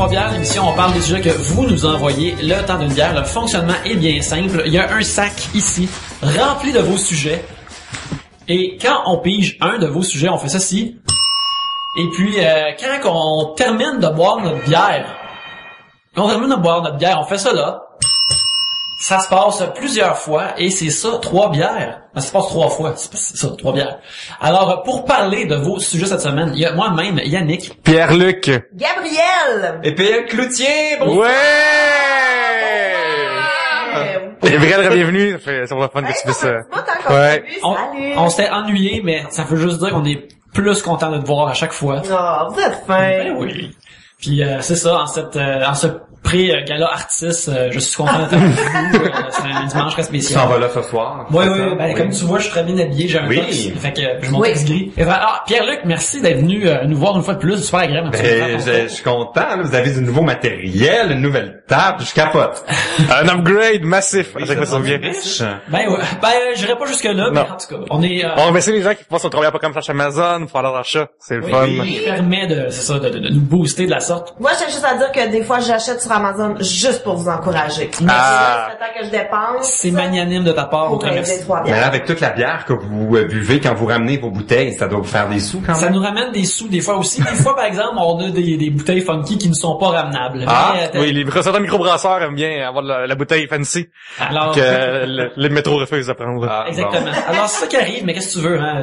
3 bières, l'émission, on parle des sujets que vous nous envoyez. Le temps d'une bière, le fonctionnement est bien simple. Il y a un sac ici, rempli de vos sujets. Et quand on pige un de vos sujets, on fait ça ci. Et puis, quand on termine de boire notre bière, on fait ça là. Ça se passe plusieurs fois, et c'est ça, 3 bières. Ça se passe 3 fois, c'est ça, 3 bières. Alors, pour parler de vos sujets cette semaine, il y a moi-même, Yannick. Pierre-Luc. Gabriel. Et Pierre Cloutier. Ouais! Gabriel, bienvenue. C'est pour la fun que tu fais ça. Ouais. On s'était ennuyé, mais ça veut juste dire qu'on est plus content de te voir à chaque fois. Oh, vous êtes fin. Ben oui. Puis c'est ça, en ce pré-gala artiste, je suis content d'être avec vous. C'est un dimanche très Tu spécial. s'en vas là ce soir. Oui, ben comme tu vois, je suis très bien habillé, j'ai un tox, fait que je mon tox gris. Et Pierre-Luc, merci d'être venu nous voir une fois de plus, c'est super agréable. Je suis content, là. Vous avez du nouveau matériel, une nouvelle table, je capote. Un upgrade massif. Oui, à chaque fois, ça vient. riche. Ben ouais, j'irai pas jusque là, mais en tout cas, on est On remercie les gens qui passent au travail pas comme ça chez Amazon, pour faire leur achat. C'est le fun. qui permet de nous booster de la sorte. Moi, j'ai juste à dire que des fois, j'achète sur Amazon juste pour vous encourager. Mais c'est le temps que je dépense. C'est magnanime de ta part, on te remercie. Mais là, avec toute la bière que vous buvez quand vous ramenez vos bouteilles, ça doit vous faire des sous quand même. Ça nous ramène des sous des fois aussi. Des fois, par exemple, on a des bouteilles funky qui ne sont pas ramenables. Oui, certains microbrasseurs aiment bien avoir la bouteille fancy. Alors, que le métro refuse de prendre. exactement. Bon. Alors, c'est ça qui arrive, mais qu'est-ce que tu veux, hein?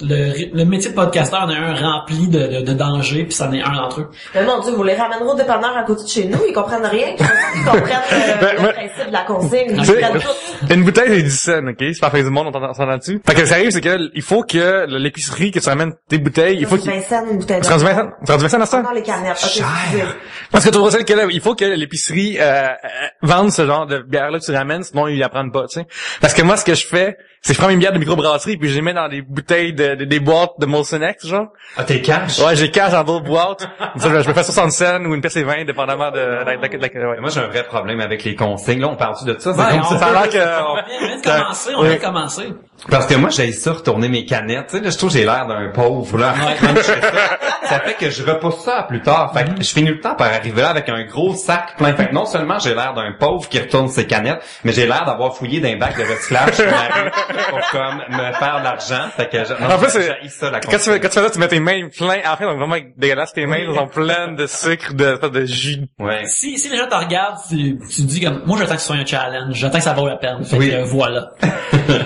Le métier de podcasteur en a un rempli de dangers, puis c'en est un d'entre eux. Mais mon Dieu, vous les ramènerez au dépanneur à côté de chez nous, ils comprennent rien. Ils comprennent le principe de la consigne. Ils comprennent tout. Une bouteille, c'est 10 cents, ok? C'est pas fait du monde, on s'entend dessus. Fait que ça arrive, c'est que il faut que l'épicerie que tu ramènes tes bouteilles, il faut qu'il... 20 cents, une bouteille de... Tu rends 20 cents? Tu rends 20 cents dans ça? Non, les canettes. Ok, Cher. excusez. Parce que tu vois ça, il faut que l'épicerie vende ce genre de bière-là que tu ramènes, sinon ils la prennent pas, tu sais. Parce que moi, ce que je fais, c'est que je prends mes bières de microbrasserie puis je les mets dans des bouteilles des boîtes de Molson X, genre. Ah, t'es cash? Ouais, j'ai cash dans d'autres boîtes. Ça, je me fais 60 cents ou une pièce et 20, dépendamment de ouais. Moi, j'ai un vrai problème avec les consignes. Là, on parle-tu de ça? C'est Ouais, comme on ça. a l'air on vient de commencer. Parce que moi, j'ai ça retourner mes canettes. Tu sais, là, je trouve que j'ai l'air d'un pauvre, là. Quand je fais ça fait que je repousse ça à plus tard. Fait que je finis le temps par arriver là avec un gros sac plein. Fait que non seulement j'ai l'air d'un pauvre qui retourne ses canettes, mais j'ai l'air d'avoir fouillé d'un bac de recyclage sur la rue pour comme me faire de l'argent. Fait que En plus, j'ai ça, la quand tu fais ça, tu mets tes mains pleines, après, donc vraiment dégueulasse, tes mains sont pleines de sucre, de jus. Ouais. Si les gens te regardent, tu te dis comme, moi j'attends que ce soit un challenge, j'attends que ça vaut la peine. Fait que voilà.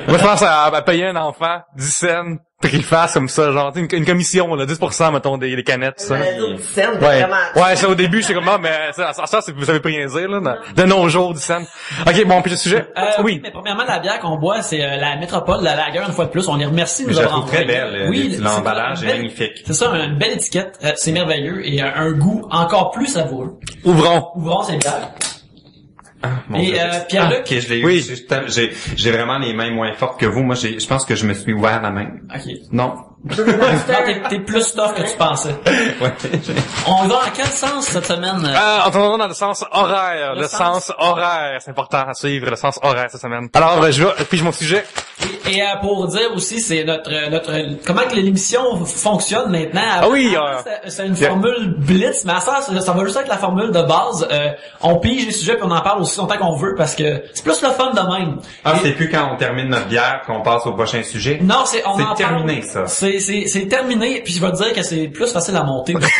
Moi, je pense à payer un enfant 10 cents pour qu'il fasse comme ça, genre, tu sais, une commission, là, 10%, mettons, des canettes, ça. Ouais. Ouais, ça, au début, j'étais comme, non, mais ça, ça veut pas rien dire, là, de nos jours, 10 cents. OK, bon, puis le sujet. Oui. Mais premièrement, la bière qu'on boit, c'est la Métropole, la lager, une fois de plus. On les remercie de nous Je la avoir trouve très envoyé. belle. Oui, l'emballage c'est est magnifique. C'est ça, une belle étiquette. C'est merveilleux et un goût encore plus savoureux. Ouvrons. Ouvrons cette bière. Mon Et Dieu. Pierre-Luc? Ok, je l'ai Oui. eu. J'ai vraiment les mains moins fortes que vous. Moi, je pense que je me suis ouvert la main. OK. Non. T'es plus tough que tu pensais. Ouais. On va dans quel sens cette semaine? En tournant dans le sens horaire. Le sens horaire. C'est important à suivre, le sens horaire cette semaine. Alors, je vais, puis mon sujet. Et pour dire aussi, c'est notre comment que l'émission fonctionne maintenant. Ah oui, c'est une formule blitz, mais à ça va juste être la formule de base. On pige les sujets puis on en parle aussi longtemps qu'on veut parce que c'est plus le fun de même. Ah, c'est plus quand on termine notre bière qu'on passe au prochain sujet. Non, c'est terminé, ça. C'est terminé, puis je vais te dire que c'est plus facile à monter aussi.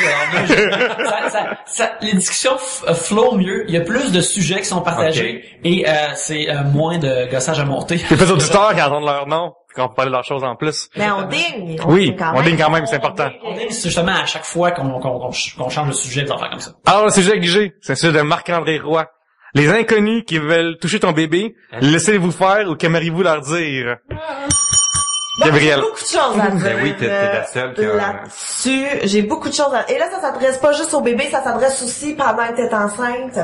Alors, les discussions flow mieux, il y a plus de sujets qui sont partagés et c'est moins de gossage à monter. Il y a plus d'auditeurs qui entendent leur nom, qu'on peut parler de leurs choses en plus. Mais on digne. Oui, on digne quand même, c'est important. On dit justement à chaque fois qu'on change de sujet, des affaires comme ça. Alors, le sujet que j'ai, c'est le sujet de Marc-André Roy. Les inconnus qui veulent toucher ton bébé, laissez-vous faire ou qu'aimeriez-vous leur dire? Gabriel. J'ai beaucoup de choses à dire. Ben oui, t'es la seule qui a... Là-dessus, j'ai beaucoup de choses à... Et là, ça s'adresse pas juste au bébé, ça s'adresse aussi pendant que t'es enceinte.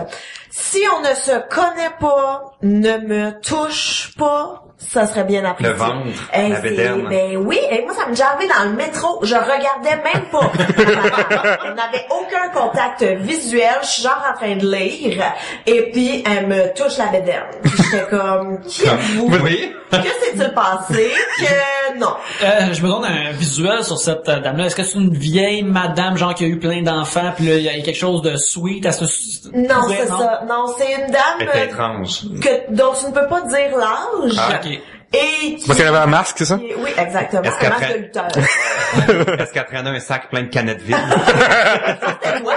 Si on ne se connaît pas, ne me touche pas, ça serait bien apprécié. Le ventre, la bédaine. Ben oui, et moi, ça m'est déjà arrivé dans le métro. Je regardais même pas. On n'avait aucun contact visuel. Je suis genre en train de lire. Et puis, elle me touche la bédaine. Puis j'étais comme, qui êtes-vous? Oui. Que s'est-il passé? Que non. Je me donne un visuel sur cette dame-là. Est-ce que c'est une vieille madame, genre, qui a eu plein d'enfants, puis là, il y a quelque chose de sweet à ce... Non, c'est ça. Non, c'est une dame... C'est étrange. dont tu ne peux pas dire l'âge. Ah, ok. Et Parce qu'elle avait un masque, c'est ça? Oui, exactement. Est-ce Un masque de lutteur. Est-ce qu'elle traînait un sac plein de canettes vides? C'était toi,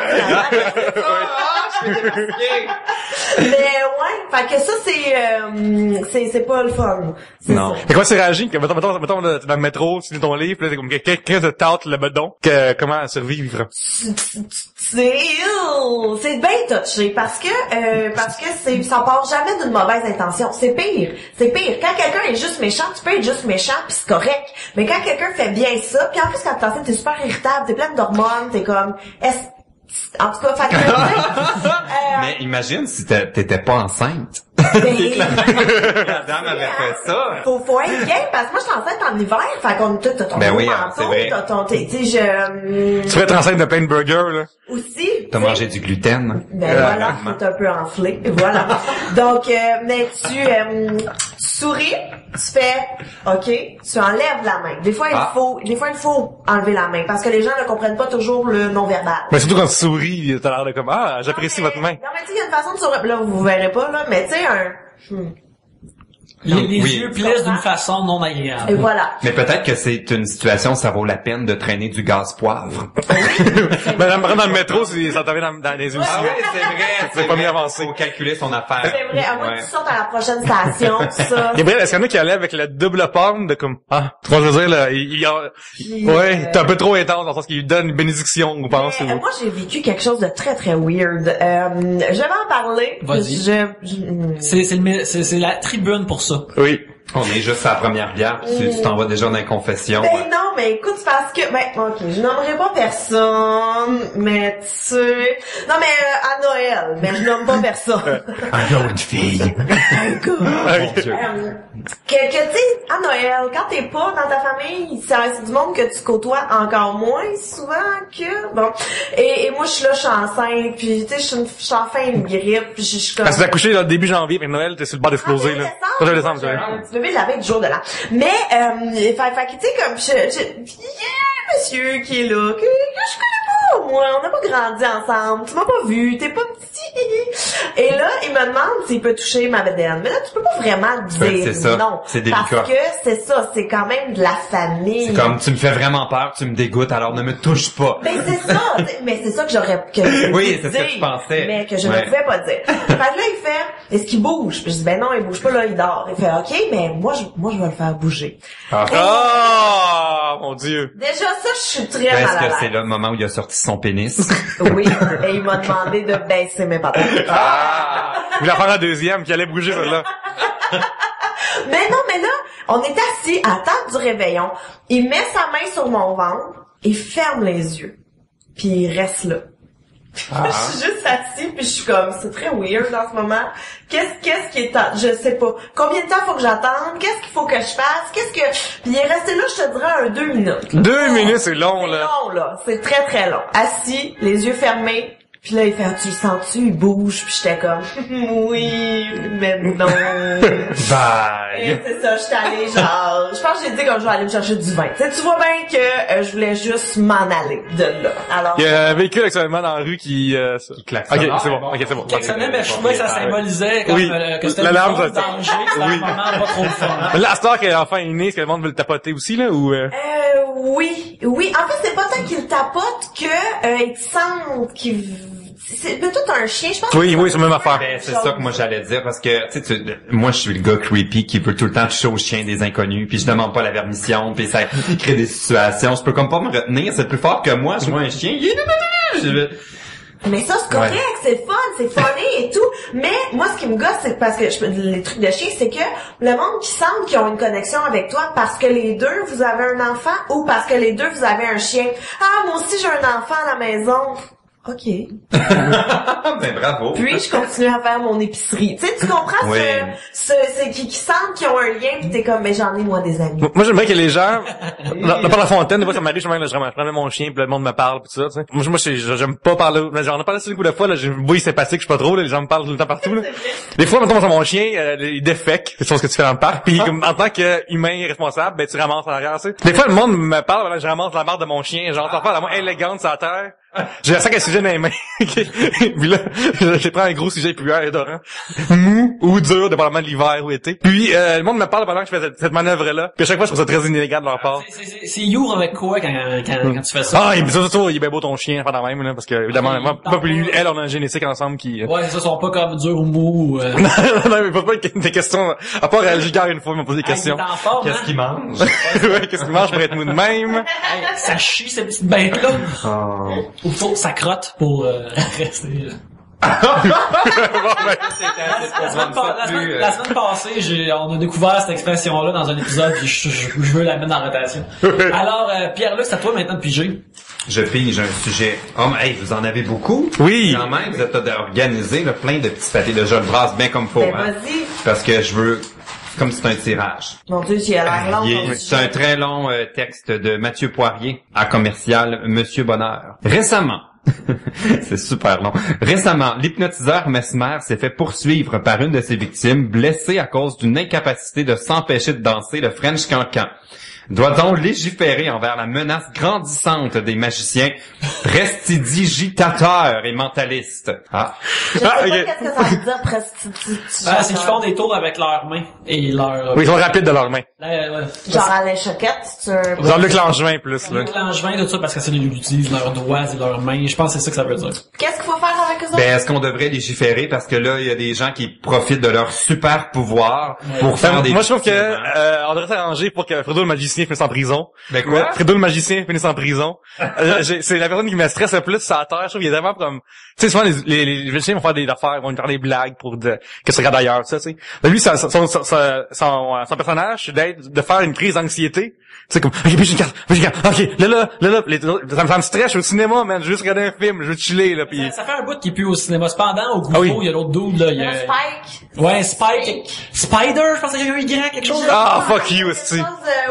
mais ouais, fait que ça, c'est pas le fun. Non. Et comment c'est réagi? Mettons, dans le métro, tu lis ton livre, pis là, c'est comme quelqu'un te tâte le bedon. Comment survivre? C'est bien touché parce que ça part jamais d'une mauvaise intention. C'est pire. Quand quelqu'un est juste méchant, tu peux être juste méchant pis c'est correct. Mais quand quelqu'un fait bien ça, puis en plus quand t'es enceinte, t'es super irritable, t'es pleine d'hormones, t'es comme en tout cas, fait que mais imagine si t'étais pas enceinte. Ben, La dame avait fait ça. Faut être bien, parce que moi, je suis enceinte en hiver, fait qu'on t'as ton Ben oui, manteau, c'est vrai. t'as ton, tu sais, Tu vas être enceinte de plein de burgers, là. aussi. T'as mangé du gluten. Ben voilà, t'es un peu enflé, voilà. Donc, mais tu souris, tu fais, ok, tu enlèves la main. Des fois, il faut enlever la main, parce que les gens ne comprennent pas toujours le non-verbal. Mais surtout quand tu souris, t'as l'air de comme, j'apprécie votre main. Non, mais tu sais, il y a une façon de sourire, là, vous verrez pas, là, mais tu sais, Les Oui. yeux plissent d'une façon non agréable. et voilà. Mais peut-être que c'est une situation où ça vaut la peine de traîner du gaz poivre. Madame, dans le métro, ça t'avait dans les yeux aussi. Ah oui, c'est vrai. C'est pas mieux avancé. Faut calculer son affaire. C'est vrai, à moins Ouais. que tu sortes à la prochaine station, ça. Gabriel, est-ce qu'il y en a qui allaient avec la double pomme de comme, tu vois, je veux dire, là, ouais, t'es un peu trop intense dans le sens qu'il lui donne une bénédiction, on pense. Mais, moi, j'ai vécu quelque chose de très, très weird. Je vais en parler. Vas-y. C'est la tribune pour ça. Oui. On est juste à la première bière, puis tu t'en vas déjà dans les confessions. Ben non, mais écoute, c'est parce que... ok, je nommerai pas personne, mais tu sais... Non, mais à Noël, mais je nomme pas personne. Un gars ou une fille. Un gars. Mon Dieu. Que tu sais, à Noël, quand t'es pas dans ta famille, c'est du monde que tu côtoies encore moins souvent que... Bon. Et moi, je suis là, je suis enceinte, puis tu sais, je suis en fin de grippe, puis je suis comme... Parce que t'as couché là, début janvier, puis Noël, t'es sur le bord d'exploser, là. Pas de décembre, j'ai un petit bébé de la veille du jour de l'an. Mais, fait que, tu sais, comme, monsieur qui est là, que je connais pas, moi, on n'a pas grandi ensemble, tu m'as pas vu, t'es pas petit. Et là, il me demande s'il peut toucher ma bedaine. Mais là, tu peux pas vraiment dire c'est ça. non. C'est délicat. Parce que c'est ça, c'est quand même de la famille. C'est comme, tu me fais vraiment peur, tu me dégoûtes, alors ne me touche pas. Mais c'est ça, mais c'est ça que j'aurais Oui, c'est ce que je pensais. mais que je ne Ouais. pouvais pas dire. Fait que là, il fait, est-ce qu'il bouge? Puis je dis, ben non, il bouge pas, là, il dort. Il fait, ok, mais moi, je vais le faire bouger. Ah, mon Dieu. Déjà, ça, je suis très Est-ce mal à que c'est l'aise. le moment où il a sorti son pénis? Oui, et il m'a demandé de baisser mes pantalons. Il voulait faire un deuxième, qui allait bouger, là. Mais non, mais là, on est assis à la table du réveillon. Il met sa main sur mon ventre, il ferme les yeux. Puis il reste là. Je suis juste assis puis je suis comme, c'est très weird en ce moment. Qu'est-ce qui est je sais pas. Combien de temps faut que j'attende? Qu'est-ce qu'il faut que je fasse? Puis il est resté là, je te dirais, 2 minutes. 2 minutes, c'est long, C'est là. long, là. C'est très, très long. Assis, les yeux fermés. Puis là, il fait, tu le sens-tu? Il bouge. Puis j'étais comme, oui, mais non. Bye. Et c'est ça, j'étais allée genre, je pense que j'ai dit que je vais aller me chercher du vin. Tu sais, tu vois bien que je voulais juste m'en aller de là. Alors, Il y a un véhicule actuellement dans la rue qui klaxonne. Ok, Ah, c'est ouais, bon. Ok, c'est bon. Klaxonnait, mais je trouvais que ça symbolisait comme, Oui. que c'était L'alarme, un ça- danger, c'était un moment pas trop le fun. Mais là, à cette heure que l'enfant est né, est-ce que le monde veut le tapoter aussi, là, ou oui. En fait, c'est pas tant qu'il tapote que il te sent qu'il... C'est tout un chien, je pense. Oui, c'est la même affaire. Ben, c'est ça que moi j'allais dire parce que tu sais moi je suis le gars creepy qui veut tout le temps toucher aux chiens des inconnus puis je demande pas la permission puis ça crée des situations. Je peux comme pas me retenir, c'est plus fort que moi, je vois un chien. Mais ça, c'est correct, c'est le fun, c'est funny et tout. Mais moi, ce qui me gosse, c'est parce que les trucs de chien, c'est que le monde qui semble qu'ils ont une connexion avec toi parce que les deux, vous avez un enfant ou parce que les deux, vous avez un chien. Ah, moi aussi, j'ai un enfant à la maison. OK. Ben bravo. Puis je continue à faire mon épicerie. Tu sais, tu comprends Oui. c'est qui sentent qu'ils ont un lien pis t'es comme, mais j'en ai moi des amis. Moi, j'aimerais que les gens, dans la fontaine, des fois, ça m'arrive, je prends mon chien, puis le monde me parle, pis tout ça, tu sais. Moi, j'aime pas parler, mais j'en ai parlé sur le coup de fois, là, j'ai une bouille sympathique, je suis pas trop, là, les gens me parlent tout le temps partout, là. Des fois, mettons, mon chien, il défèque, c'est chose que tu fais dans le parc, puis comme, en tant qu'humain responsable, ben, tu ramasses en arrière, tu sais. Des fois, le monde me parle, là, je ramasse la marde de mon chien, genre, ça fait la moins élégante sur la terre. J'ai un sac à sujet dans les mains. Puis là, j'ai pris un gros sujet puant et odorant. Mou ou dur, dépendamment de l'hiver ou été. Puis le monde me parle pendant que je fais cette manœuvre-là. Puis à chaque fois, je trouve ça très inélégant de leur part. C'est you avec quoi quand tu fais ça? Ah, il est bien beau ton chien, pas dans même, là, parce que évidemment, moi, lui, elle, on a une génétique ensemble qui... Ouais, ça, sont pas comme dur ou mou. Non, mais pas des questions. À part Gigard une fois, il m'a posé des questions. Qu'est-ce qu'il mange? Ouais, qu'est-ce qu'il mange pour être mou de même? Hey, ça chie, cette petite bête-là. Ou faut que ça crotte pour rester... La semaine passée, on a découvert cette expression-là dans un épisode, puis je veux la mettre en rotation. Alors, Pierre-Luc, c'est à toi maintenant de piger. Je pige un sujet. Oh, mais hey, vous en avez beaucoup? Oui. Quand même, vous êtes organisé, là, plein de petits pâtés. Je le brasse bien comme faut. Ben, Hein, vas-y. parce que je veux... Comme c'est un tirage. Mon Dieu, j'ai l'air long. C'est un très long texte de Mathieu Poirier à commercial Monsieur Bonheur. Récemment, c'est super long. Récemment, l'hypnotiseur Mesmer s'est fait poursuivre par une de ses victimes, blessée à cause d'une incapacité de s'empêcher de danser le French Cancan. Doit-on légiférer envers la menace grandissante des magiciens prestidigitateurs et mentalistes? Je sais pas qu'est-ce que ça veut dire prestidigitateur. C'est qu'ils font des tours avec leurs mains et leurs... Oui, ils sont rapides de leurs mains. Genre à la choquette, c'est un... Jean-Luc Langevin, plus, là. Luc Langevin, tout ça, parce que c'est ils utilisent leurs doigts et leurs mains. Je pense que c'est ça que ça veut dire. Qu'est-ce qu'il faut faire avec eux autres? Ben, est-ce qu'on devrait légiférer parce que là, il y a des gens qui profitent de leur super pouvoir pour faire des... Moi, je trouve que on devrait s'arranger pour que Fredo le magicien finisse en prison. Ben quoi? Fredo le magicien finisse en prison. C'est la personne qui me stresse le plus sur la terre. Je trouve qu'il est vraiment comme... Tu sais, souvent, les magiciens vont faire des affaires, vont faire des blagues pour que ce regarde ailleurs, ça, tu sais. Mais lui, son personnage, c'est de faire une crise d'anxiété. Tu sais, comme, ok, puis j'ai une carte, ok, là, ça me stresse, je suis au cinéma, man, je veux juste regarder un film, je veux chiller, là, pis... Ça fait un bout qu'il pue au cinéma. Cependant, au Gouffo, il y a l'autre dude, là, il y a... Spike. Ouais, Spike. Spider, je pense qu'il y a eu Y, quelque chose. Ah, fuck you, esti.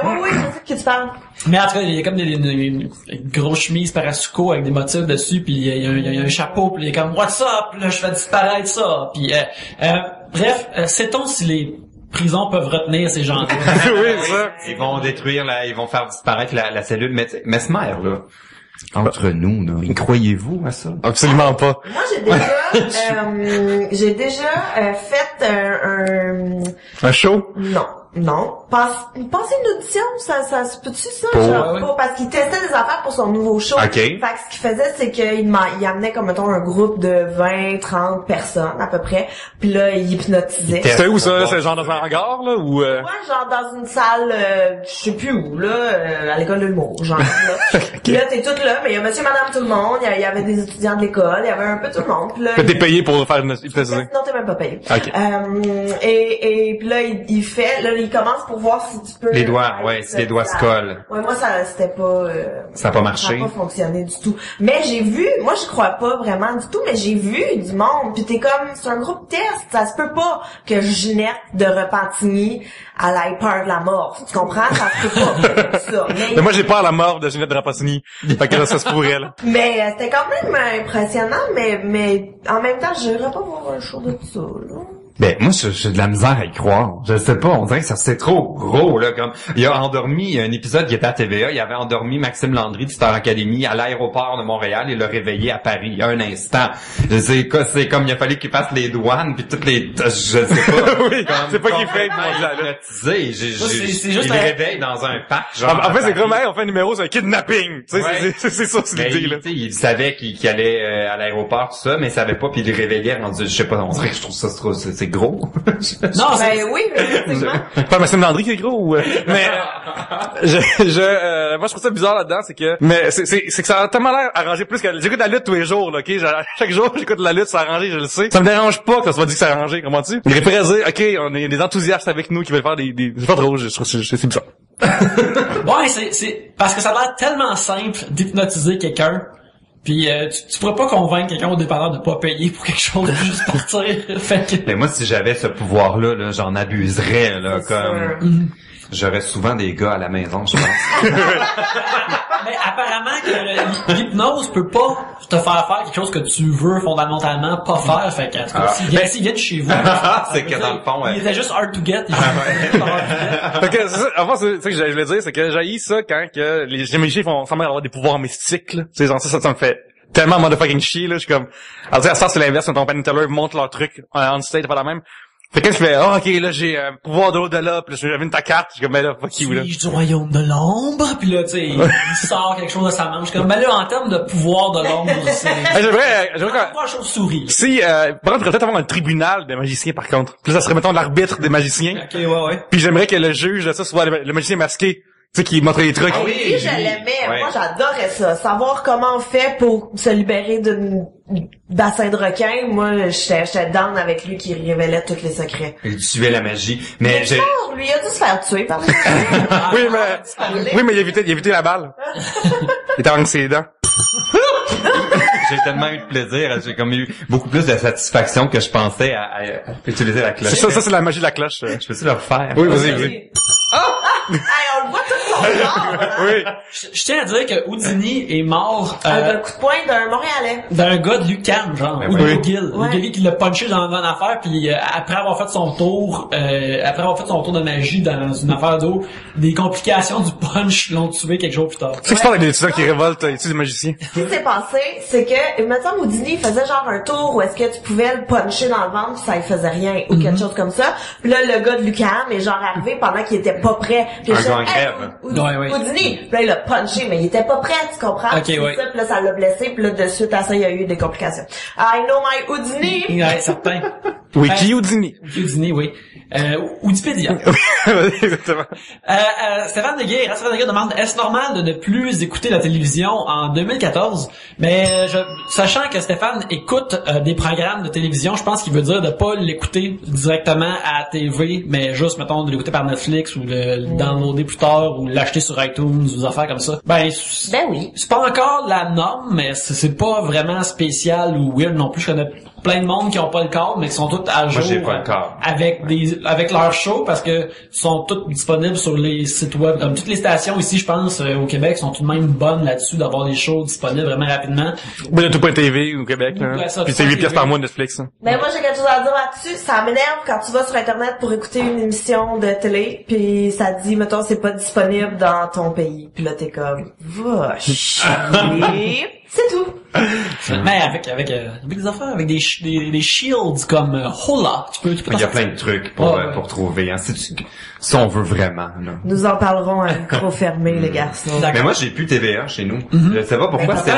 Oui, je sais que tu parles. Mais en tout cas, il y a comme une grosse chemise Parasuco avec des motifs dessus, puis il y a un chapeau, puis il est comme « What's up? » Là, je fais disparaître ça. Puis, bref, sait-on si les prisons peuvent retenir ces gens-là? Oui, ça. Ils vont détruire ils vont faire disparaître la cellule Mesmer, là. Entre nous, là, y croyez-vous à ça? Absolument pas. Moi, j'ai déjà fait Un show? Non. Passer une audition, ça se peut-tu ça? Pour, Genre, ouais. pas, parce qu'il testait des affaires pour son nouveau show. OK. Fait que ce qu'il faisait, c'est qu'il amenait comme, mettons, un groupe de 20, 30 personnes, à peu près. Puis là, il hypnotisait. C'était où, ça? C'est genre dans un hangar, là, ou... Ouais, genre dans une salle, je sais plus où, là, à l'école de l'humour, genre, là. Puis là, t'es toute là, mais il y a monsieur, madame, tout le monde, il y avait des étudiants de l'école, il y avait un peu tout le monde. Puis là, T'es payé pour faire une hypnotisée? non, t'es même pas payé. OK. Et puis là, il fait, là, il commence pour voir si tu peux... Les doigts, ouais, si les doigts se collent. Ouais, moi, c'était pas... Ça a pas marché. Ça a pas fonctionné du tout. Mais j'ai vu, moi, je crois pas vraiment du tout, mais j'ai vu du monde, pis t'es comme, c'est un groupe test, ça se peut pas que Ginette de Repentigny, elle ait peur de la mort. Tu comprends? Ça se peut pas, ça. Mais moi, j'ai peur de la mort de Ginette de Repentigny. Fait que là, ça se pourrait, là. Mais c'était quand même impressionnant, mais en même temps, j'irais pas voir un show de ça, là. Ben, moi, j'ai de la misère à y croire. Je sais pas, on dirait que ça c'est trop gros, là, comme, il a endormi, un épisode qui était à TVA, il avait endormi Maxime Landry de Star Academy à l'aéroport de Montréal et l'a réveillé à Paris, un instant. Je sais quoi, c'est comme, il a fallu qu'il passe les douanes puis toutes les, je sais pas. Oui, c'est pas qu'il fait, hypnotisé. C'est juste il le réveille dans un parc, genre. En fait, c'est comme, on fait un numéro sur un kidnapping. Tu sais, ouais. c'est ça, c'est l'idée, là. Il savait qu'il allait à l'aéroport, tout ça, mais il savait pas, puis il le réveillait rendu, je sais pas, on dirait que je trouve ça trop, c'est gros. Non, Ben oui, effectivement. Pas Maxime Landry qui est gros ou mais moi je trouve ça bizarre là-dedans, c'est que c'est que ça a tellement l'air arrangé plus que j'écoute la lutte tous les jours là, OK, chaque jour j'écoute la lutte, c'est arrangé, je le sais. Ça me dérange pas que ça soit dit que c'est arrangé, comprends-tu? Il pourrait dire OK, on a des enthousiastes avec nous qui veulent faire des c'est pas trop, je trouve c'est bizarre. Ouais, c'est parce que ça a l'air tellement simple d'hypnotiser quelqu'un Puis tu pourrais pas convaincre quelqu'un au dépanneur de pas payer pour quelque chose, de juste partir. Fait que... Mais moi, si j'avais ce pouvoir-là, là, j'en abuserais, là, comme... J'aurais souvent des gars à la maison, je pense. Mais apparemment que l'hypnose peut pas te faire faire quelque chose que tu veux fondamentalement pas faire. Fait que, s'ils viennent chez vous. C'est que dans le fond, il était juste hard to get. Fait que, avant, c'est ça que je voulais dire, c'est que j'haïs ça quand que les magiciens font semblant d'avoir des pouvoirs mystiques, là. Tu sais, genre ça me fait tellement motherfucking chier, là. Je suis comme, alors, tu sais, ça, c'est l'inverse, quand ton Penn Teller montre leur truc on stage, pas la même. Fait que quand tu fais, ok, là, j'ai un pouvoir de l'au-delà, pis là, j'avais une ta carte, je suis comme, ben là, fuck you, là. Suis-je du royaume de l'ombre? Pis là, tu sais, il sort quelque chose de sa manche. Comme, ben là, en termes de pouvoir de l'ombre, c'est... J'aimerais pas un chauve-souris. Si, par contre, il faudrait peut-être avoir un tribunal de magiciens, par contre. Puis là, ça serait, mettons, l'arbitre des magiciens. Ok, ouais. Puis j'aimerais que le juge de ça soit le magicien masqué. Tu sais, qui montre les trucs. Ah oui, je l'aimais. Ouais. Moi, j'adorais ça. Savoir comment on fait pour se libérer d'une bassin de requin. Moi, j'étais down avec lui qui révélait tous les secrets. Il tuait la magie. Mais lui, il a dû se faire tuer par les oui, mais il a évité la balle. Il était avec ses dents. J'ai tellement eu de plaisir, j'ai comme eu beaucoup plus de satisfaction que je pensais à utiliser la cloche. Ça c'est la magie de la cloche. Je peux-tu le refaire? Oui, vas-y. Hey, on le voit tout son corps. Oui. Je tiens à dire que Houdini est mort d'un coup de poing d'un Montréalais. D'un gars de l'UQAM, genre, ou de McGill. Ouais. Le gars qui l'a punché dans une affaire, puis après avoir fait son tour de magie dans une affaire d'eau, des complications du punch l'ont tué quelques jours plus tard. C'est que je parle avec des étudiants qui révoltent, études des magiciens. Ce qui s'est passé, c'est que, maintenant, Houdini faisait genre un tour où est-ce que tu pouvais le puncher dans le ventre, ça il faisait rien, ou quelque chose comme ça. Puis là, le gars de l'UQAM est genre arrivé pendant qu'il était pas prêt. Puis un gars en grève. Houdini. Puis là, il l'a punché, mais il était pas prêt, tu comprends? Okay, ouais. Ça, puis là, ça l'a blessé, puis là, de suite à ça, il y a eu des complications. I know my Houdini! Ouais, certain. Wiki Houdini. Houdini, oui. Wikipédia. Exactement. Stéphane Deguay demande, est-ce normal de ne plus écouter la télévision en 2014? Mais sachant que Stéphane écoute des programmes de télévision, je pense qu'il veut dire de pas l'écouter directement à la TV, mais juste, mettons, de l'écouter par Netflix ou de le downloader plus tard ou l'acheter sur iTunes ou des affaires comme ça. Ben oui. C'est pas encore la norme, mais c'est pas vraiment spécial ou weird non plus. Je connais plein de monde qui ont pas le câble, mais qui sont tous à jour. Moi, j'ai pas le câble. Avec leurs shows, parce que sont toutes disponibles sur les sites web. Comme toutes les stations ici, je pense, au Québec, sont tout de même bonnes là-dessus d'avoir des shows disponibles vraiment rapidement. Ben, il y a tout.tv au Québec, là. Ouais, ça, puis c'est 8 pièces par mois de Netflix, hein. Mais moi, j'ai quelque chose à dire là-dessus. Ça m'énerve quand tu vas sur Internet pour écouter une émission de télé, puis ça dit, mettons, c'est pas disponible dans ton pays. Puis là, t'es comme, va chier. C'est tout. Mais avec des affaires, avec des shields comme Hola, tu peux il y a plein de trucs pour trouver, hein. Si on veut vraiment, là. Nous en parlerons à micro fermé, les garçons. Mais moi, j'ai plus TVA chez nous. Je sais pas pourquoi, c'est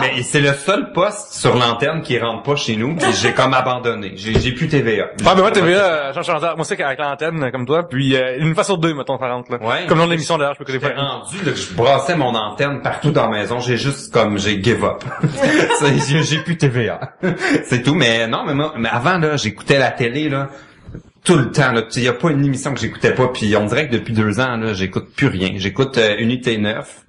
mais c'est le seul poste sur l'antenne qui rentre pas chez nous, puis j'ai comme abandonné. J'ai plus TVA. Ah, mais moi, TVA, moi, c'est avec l'antenne, comme toi, puis une fois sur deux, mettons, ça rentre, là. Ouais. Comme dans l'émission, d'ailleurs, je peux connaître pas. Rendu, là, que je brassais mon antenne partout dans la maison, j'ai give up. J'ai plus TVA. C'est tout, mais non, mais avant, là, j'écoutais la télé, là, tout le temps, là. Il y a pas une émission que j'écoutais pas, puis on dirait que depuis 2 ans, là, j'écoute plus rien. J'écoute Unité 9.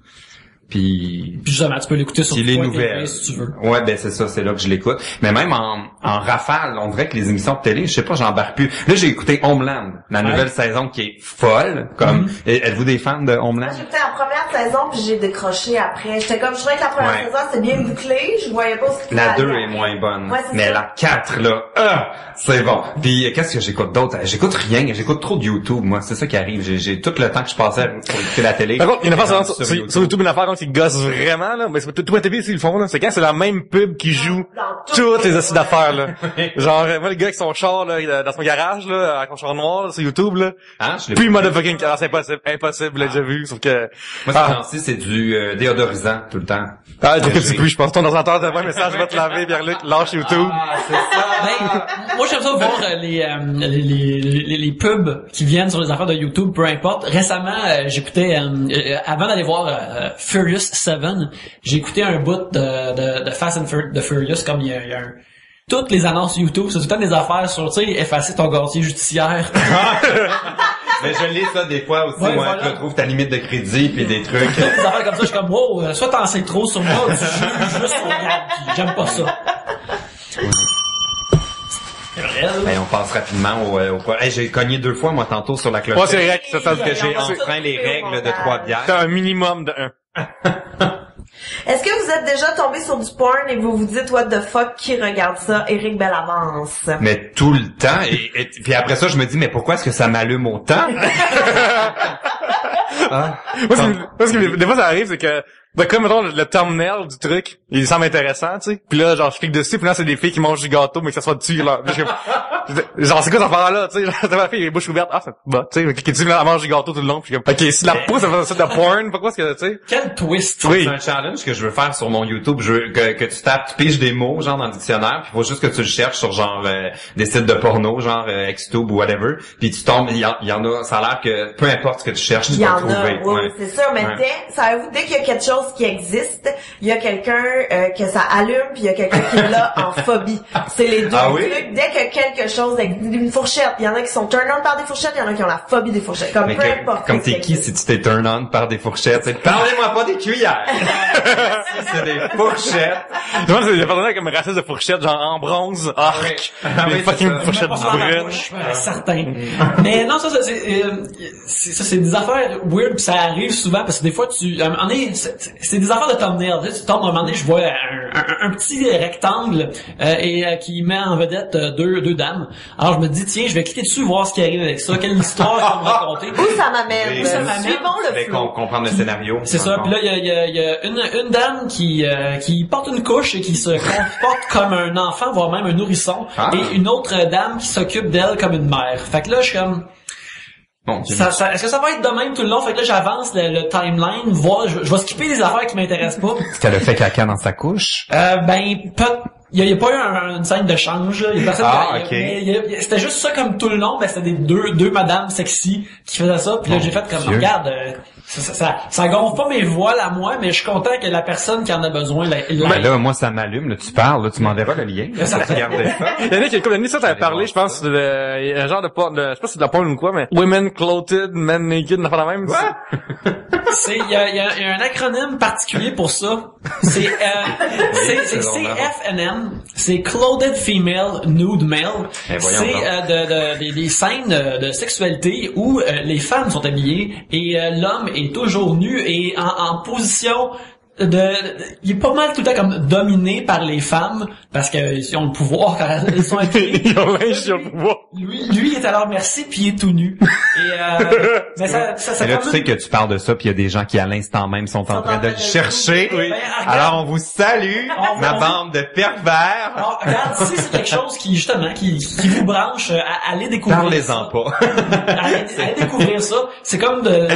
Puis justement, tu peux l'écouter sur les nouvelles si tu veux. Ouais, ben c'est ça, c'est là que je l'écoute. Mais même en rafale, on dirait que les émissions de télé, je sais pas, j'embarque plus. Là, j'ai écouté Homeland, la nouvelle saison qui est folle. Comme êtes-vous des fans de Homeland? Moi, j'ai écouté la première saison puis j'ai décroché après. J'étais comme, je trouvais que la première saison c'était bien bouclé, je voyais pas ce que la 2 est moins bonne. Ouais, mais ça. La 4 là, c'est bon. Puis qu'est-ce que j'écoute d'autre? J'écoute rien, j'écoute trop de YouTube, moi. C'est ça qui arrive. J'ai tout le temps que je passais pour écouter la télé. Par contre, il y a une affaire sur YouTube, une affaire qui gosse vraiment, là. Mais c'est tout TV, s'ils le font, là. C'est quand c'est la même pub qui joue toutes les acides d'affaires, là. Genre, moi, le gars avec son char, là, dans son garage, là, avec son char noir, là, sur YouTube, là. Puis motherfucking, c'est impossible, là, déjà vu. Sauf que, moi, c'est du, déodorisant, tout le temps. Ah, je sais plus, je pense, ton ordinateur t'envoie un message, va te laver, Pierre-Luc, lâche YouTube. Ah, c'est ça. Ben, moi, j'aime ça voir les pubs qui viennent sur les affaires de YouTube, peu importe. Récemment, j'écoutais, avant d'aller voir Furious 7, j'ai écouté un bout de Fast and Furious, comme il y a un... Toutes les annonces YouTube, c'est tout le temps des affaires sur, tu sais, effacer ton dossier judiciaire. Mais je lis ça des fois aussi, Ouais, moi, voilà. tu retrouves ta limite de crédit puis des trucs. Des affaires comme ça, je suis comme, wow, soit t'en sais trop sur moi, ou tu juges juste sur regarde, puis j'aime pas ça. C'est vrai, là. Ben, on passe rapidement au hey, j'ai cogné 2 fois, moi, tantôt sur la cloche. Ouais, c'est vrai que ça Parce que Oui, j'ai on va enfreint tout les couper au règles de montage. 3 bières. C'est un minimum de 1. Est-ce que vous êtes déjà tombé sur du porn et vous vous dites what the fuck, qui regarde ça? Éric Bellavance. Mais tout le temps. Et puis après ça, je me dis, mais pourquoi est-ce que ça m'allume autant? Ah. Parce que des fois, ça arrive, c'est que, comme, mettons, le thumbnail du truc, il semble intéressant, tu sais. Puis là, genre, je clique dessus, puis là, c'est des filles qui mangent du gâteau, mais que ça soit dessus, là. Genre, c'est quoi cette affaire-là, tu sais? Genre, c'est la fille, les bouches ouvertes. Ah, c'est bah, tu sais, cliquer dessus, là, elle mange du gâteau tout le long, puis comme, ok, si la pousse, ça fait ça de porn, pourquoi est-ce que, tu sais? Quel twist. Oui. C'est un challenge que je veux faire sur mon YouTube. Je veux que tu tapes, tu piges des mots, genre, dans le dictionnaire, puis il faut juste que tu le cherches sur, genre, des sites de porno, genre, Xtube ou whatever, puis tu tombes, il y en a, ça a l'air que, peu importe ce que tu cherches, tu Il y vas en le trouver. a, oui, Ouais. c'est sûr, mais Ouais. savez-vous, dès qu'il y a quelque chose qui existe, il y a quelqu'un que ça allume, puis il y a quelqu'un qui est là en phobie. C'est les deux Ah oui? trucs. Dès que quelque chose, une fourchette, il y en a qui sont turn on par des fourchettes, il y en a qui ont la phobie des fourchettes. Comme Mais peu importe. comme t'es qui si tu t'es turn on par des fourchettes? C'est, parlez-moi pas des cuillères! Si c'est des fourchettes. Tu vois, c'est des personnes comme raciste de fourchettes, genre en bronze, arc, Ah oui, des c'est fucking ça. fourchettes Pas dans la brunes. bouche, certain. Mais non, ça c'est des affaires weird, pis ça arrive souvent, parce que des fois, à un moment donné, c'est des affaires de thumbnail. Tu tombes, à un moment donné, je vois un petit rectangle qui met en vedette deux dames. Alors je me dis, tiens, je vais cliquer dessus, voir ce qui arrive avec ça, quelle histoire ils vont me raconter. Où ça m'amène? Oui, ça m'amène. Suivons le Mais flow. comprendre le scénario. C'est ça. Puis là, il y a une dame qui porte une couche et qui se comporte comme un enfant, voire même un nourrisson, Ah. et une autre dame qui s'occupe d'elle comme une mère. Fait que là, je suis comme, Bon, Dieu. est-ce que ça va être de même tout le long? Fait que là, j'avance le timeline, voir, je vais skipper les affaires qui m'intéressent pas. Est-ce qu'elle a fait caca dans sa couche? Il y a pas eu une scène de change, là. Il y a personne Ah, qui- ok. mais c'était juste ça comme tout le long, ben c'était des deux madames sexy qui faisaient ça, puis là j'ai fait comme Dieu. regarde, ça gonfle pas mes voiles à moi, mais je suis content que la personne qui en a besoin Ben là, moi, ça m'allume, là, tu parles, là, tu m'enverras le lien, là, pour regarder ça. Il y en a qui, comme l'année, ça, t'avais parlé, je pense, il y a un genre de porn, je sais pas si c'est de la porn ou quoi, mais Women Clothed, Men Naked, une affaire de même. il y a un acronyme particulier pour ça. C'est CFNM. C'est Clothed Female Nude Male. Eh, voyons C'est donc. des scènes de sexualité où les femmes sont habillées et l'homme est toujours nu et en position il est pas mal tout le temps comme dominé par les femmes parce qu'ils ont le pouvoir quand elles sont habillées. Ils ont linge sur le pouvoir. Lui il est à leur merci puis il est tout nu. Et mais ça Et là, prend tu sais que tu parles de ça, puis il y a des gens qui, à l'instant même, sont en train de le chercher. Oui. Ben, regarde. Alors, on vous salue, ma On- bande de pervers. Alors, regarde, si c'est quelque chose qui, justement, qui vous branche, allez découvrir Parlez-en ça. pas. Allez découvrir ça. C'est comme de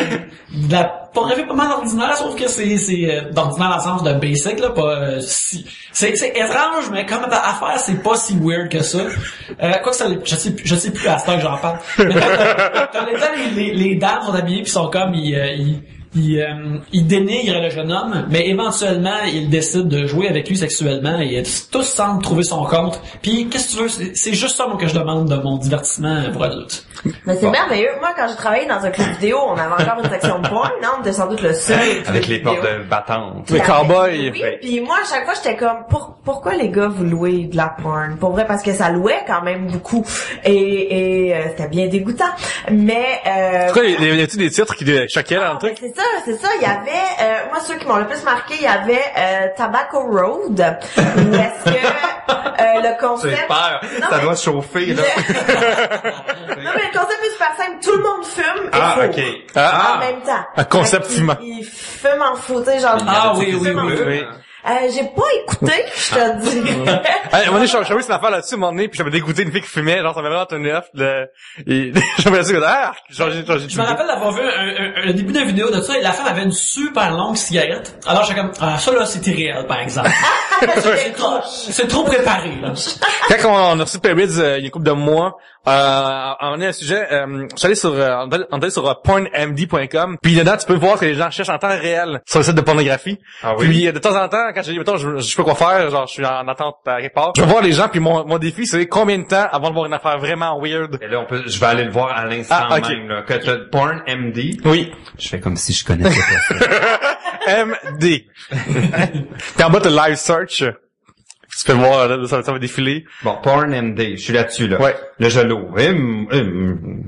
la pornographie pas mal ordinaire, sauf que c'est d'ordinaire dans le sens de basic, là, pas si. C'est étrange, mais comme affaire, c'est pas si weird que ça. Quoi que ça, je sais plus à ce temps que j'en parle. Mais t'as les dames sont habillées pis sont comme il dénigre le jeune homme, mais éventuellement, il décide de jouer avec lui sexuellement et tous semblent trouver son compte. Puis, qu'est-ce que tu veux? C'est juste ça, moi, que je demande de mon divertissement pour adultes. Mais c'est merveilleux. Moi, quand j'ai travaillé dans un club vidéo, on avait encore une section de porn, non? On était sans doute le seul. Avec club les portes vidéo. de battantes. Les cowboys. Oui, puis moi, à chaque fois, j'étais comme, pourquoi les gars, vous louez de la porn? Pour vrai, parce que ça louait quand même beaucoup. Et c'était bien dégoûtant. Mais, En tout cas, y a-tu des titres qui choquaient dans le truc? c'est ça. Il y avait, moi, ceux qui m'ont le plus marqué, il y avait Tobacco Road, où est-ce que le concept... J'ai peur. Non, Ça mais- doit chauffer, là. Non, mais le concept est super simple. Tout le monde fume et Ah, fourre. ok. En même temps. Un concept Fait qu'il- fumant. Il fume en fou, tu sais, genre... Ah, il oui, fume en fou. oui. J'ai pas écouté, je te dis. À un moment donné, j'avais vu cette affaire là-dessus, à un moment donné, puis j'avais dégoûté une fille qui fumait, genre, ça m'avait vraiment tenu off, et j'avais dit, Je me rappelle d'avoir vu le début d'une vidéo de ça et la femme avait une super longue cigarette. Alors, j'étais comme, ça là, c'était réel, par exemple. C'est trop préparé, là. Quand on a reçu Perrids, il y a une couple de mois, on a un sujet, je suis allé sur, on est allé sur pornmd.com, puis dedans, tu peux voir que les gens cherchent en temps réel sur le site de pornographie. Ah oui? Puis de temps en temps, quand mettons, je sais pas quoi faire, genre, je suis en attente à quelque part, je vais voir les gens, puis mon défi, c'est combien de temps avant de voir une affaire vraiment weird. Et là, je vais aller le voir à l'instant même, là. Que t'as pornmd. Oui. Je fais comme si je connaissais pas ça. MD. Puis en bas, t'as live search. Tu peux voir, là, ça va défiler. Bon, pornmd, je suis là-dessus, là. Ouais. Là, je l'ouvre.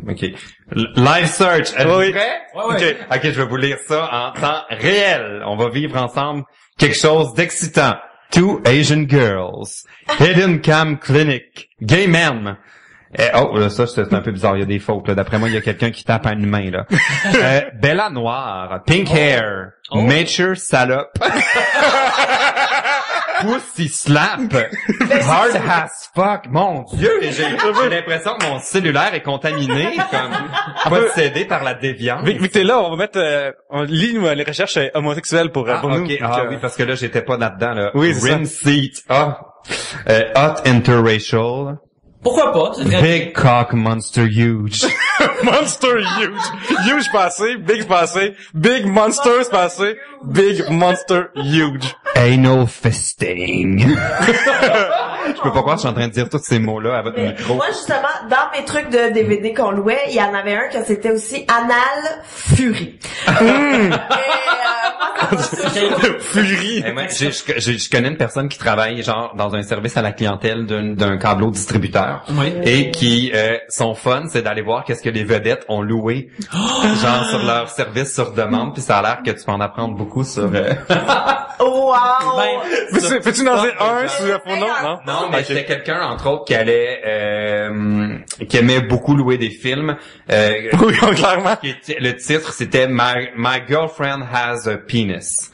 OK. Live search. Êtes-vous Oui. prêts? Ouais. OK, je vais vous lire ça en temps réel. On va vivre ensemble quelque chose d'excitant. 2 Asian girls. Hidden cam clinic. Gay men. Là, ça, c'est un peu bizarre. Il y a des fautes, là. D'après moi, il y a quelqu'un qui tape à une main, là. Bella noire. Pink hair. Mature salope. Pussy slap. Hard as fuck. Mon Dieu, j'ai l'impression que mon cellulaire est contaminé, comme possédé par la déviance. Vu que t'es là, on va mettre, on lit les recherches homosexuelles pour nous. Okay. Oui, parce que là, j'étais pas là-dedans, là. Oui, c'est Rim seat. Hot interracial. Pourquoi pas? Big cock monster huge. Monster huge. Huge passé, big passé, big monster passé, big monster huge. Anal fisting. Je peux pas croire que je suis en train de dire tous ces mots-là à votre micro. Moi, justement, dans mes trucs de DVD qu'on louait, il y en avait un que c'était aussi Anal Fury. Fury. Moi, je connais une personne qui travaille genre dans un service à la clientèle d'un câbleau distributeur. Oui. Et qui son fun, c'est d'aller voir qu'est-ce que les vedettes ont loué genre sur leur service sur demande, puis ça a l'air que tu peux en apprendre beaucoup sur Wow! Ben, peux-tu en dire un sur le nom? Non, mais c'était quelqu'un, entre autres, qui allait qui aimait beaucoup louer des films. Oui, clairement. Le titre, c'était My Girlfriend Has a Penis.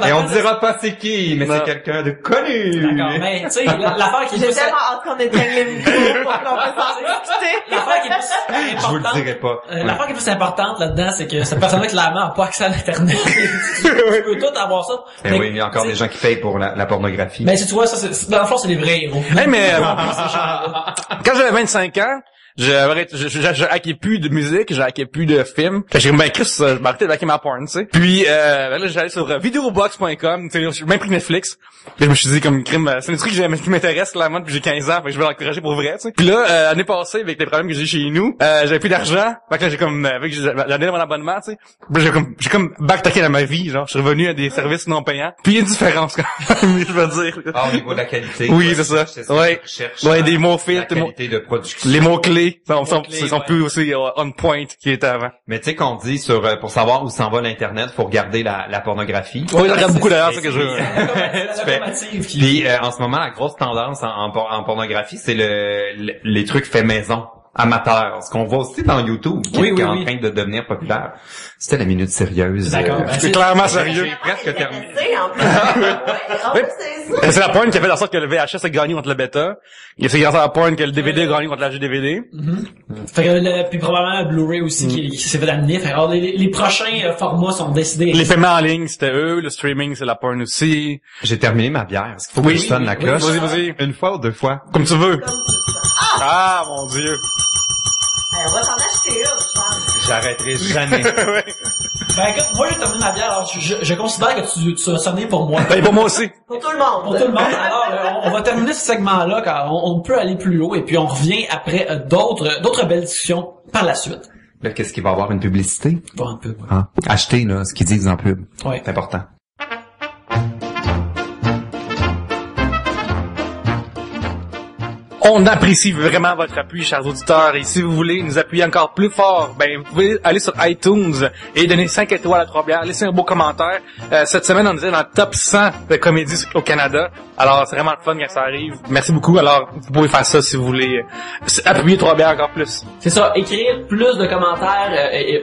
Et on dira pas c'est qui, mais c'est quelqu'un de connu. D'accord, mais tu sais, l'affaire qui est J'ai tellement hâte qu'on éteigne les micros pour qu'on puisse en discuter. L'affaire qui est plus importante. Je vous le dirai pas. L'affaire qui est plus importante là-dedans, c'est que cette personne-là, clairement, n'a pas accès à l'Internet. Tu peux tout avoir ça. Mais oui, il y a encore des gens qui payent pour la pornographie. Mais si tu vois, ça, dans le fond, c'est des vrais héros. Hey, mais, quand j'avais 25 ans, je hackais plus de musique, je hackais plus de films. J'ai dit, ben, Chris, je m'arrêtais de hacker ma porn, tu sais. Puis, là, j'allais sur videobox.com, tu sais, j'ai même pris Netflix. Puis je me suis dit, comme crime, c'est un truc qui m'intéresse, clairement, depuis j'ai 15 ans, fait que je vais l'encourager pour vrai, tu sais. Puis là, l'année passée, avec les problèmes que j'ai chez nous, j'avais plus d'argent. Fait que là, j'ai comme, avec j'avais mon abonnement, tu sais. Puis j'ai comme backtracké dans ma vie, genre, je suis revenu à des services non payants. Puis il y a une différence, quand même, je veux dire. Au niveau de la qualité. Oui, c'est ça. Ouais, des mots faits, la qualité de production. les mots-clés. Ils sont plus aussi on point qu'il était avant. Mais tu sais qu'on dit pour savoir où s'en va l'Internet, faut regarder la pornographie. Oui, je regarde beaucoup d'ailleurs, c'est que je... Puis en ce moment, la grosse tendance en pornographie, c'est les trucs faits maison, amateurs. Ce qu'on voit aussi dans YouTube, qui est en train de devenir populaire. C'était la minute sérieuse. D'accord. C'est clairement sérieux. J'ai presque terminé. C'est la porn qui a fait en sorte que le VHS a gagné contre le bêta. C'est grâce à la porn que le DVD a gagné contre la DVD. Fait que puis probablement le Blu-ray aussi qui s'est fait amener. Fait alors les prochains formats sont décidés. Les paiements en ligne, c'était eux. Le streaming, c'est la porn aussi. J'ai terminé ma bière. Est-ce qu'il faut que je sonne la cloche? Vas-y. Une fois ou deux fois? Comme tu veux. Ah, mon Dieu. On va s'en acheter une, je pense. J'arrêterai jamais. Ben écoute, moi j'ai terminé ma bière, alors je considère que tu as sonné pour moi. Ben pour moi aussi. Pour tout le monde. Pour tout le monde. Alors, on va terminer ce segment-là car on peut aller plus haut et puis on revient après d'autres belles discussions par la suite. Là, qu'est-ce qu'il va y avoir une publicité? Bon, un peu. Ouais. Ah, achetez là ce qu'ils disent en pub. Ouais. C'est important. On apprécie vraiment votre appui, chers auditeurs, et si vous voulez nous appuyer encore plus fort, ben vous pouvez aller sur iTunes et donner 5 étoiles à 3 bières, laisser un beau commentaire. Cette semaine, on était dans le top 100 de comédies au Canada. Alors, c'est vraiment le fun quand ça arrive. Merci beaucoup. Alors, vous pouvez faire ça si vous voulez appuyer 3 bières encore plus. C'est ça, écrire plus de commentaires et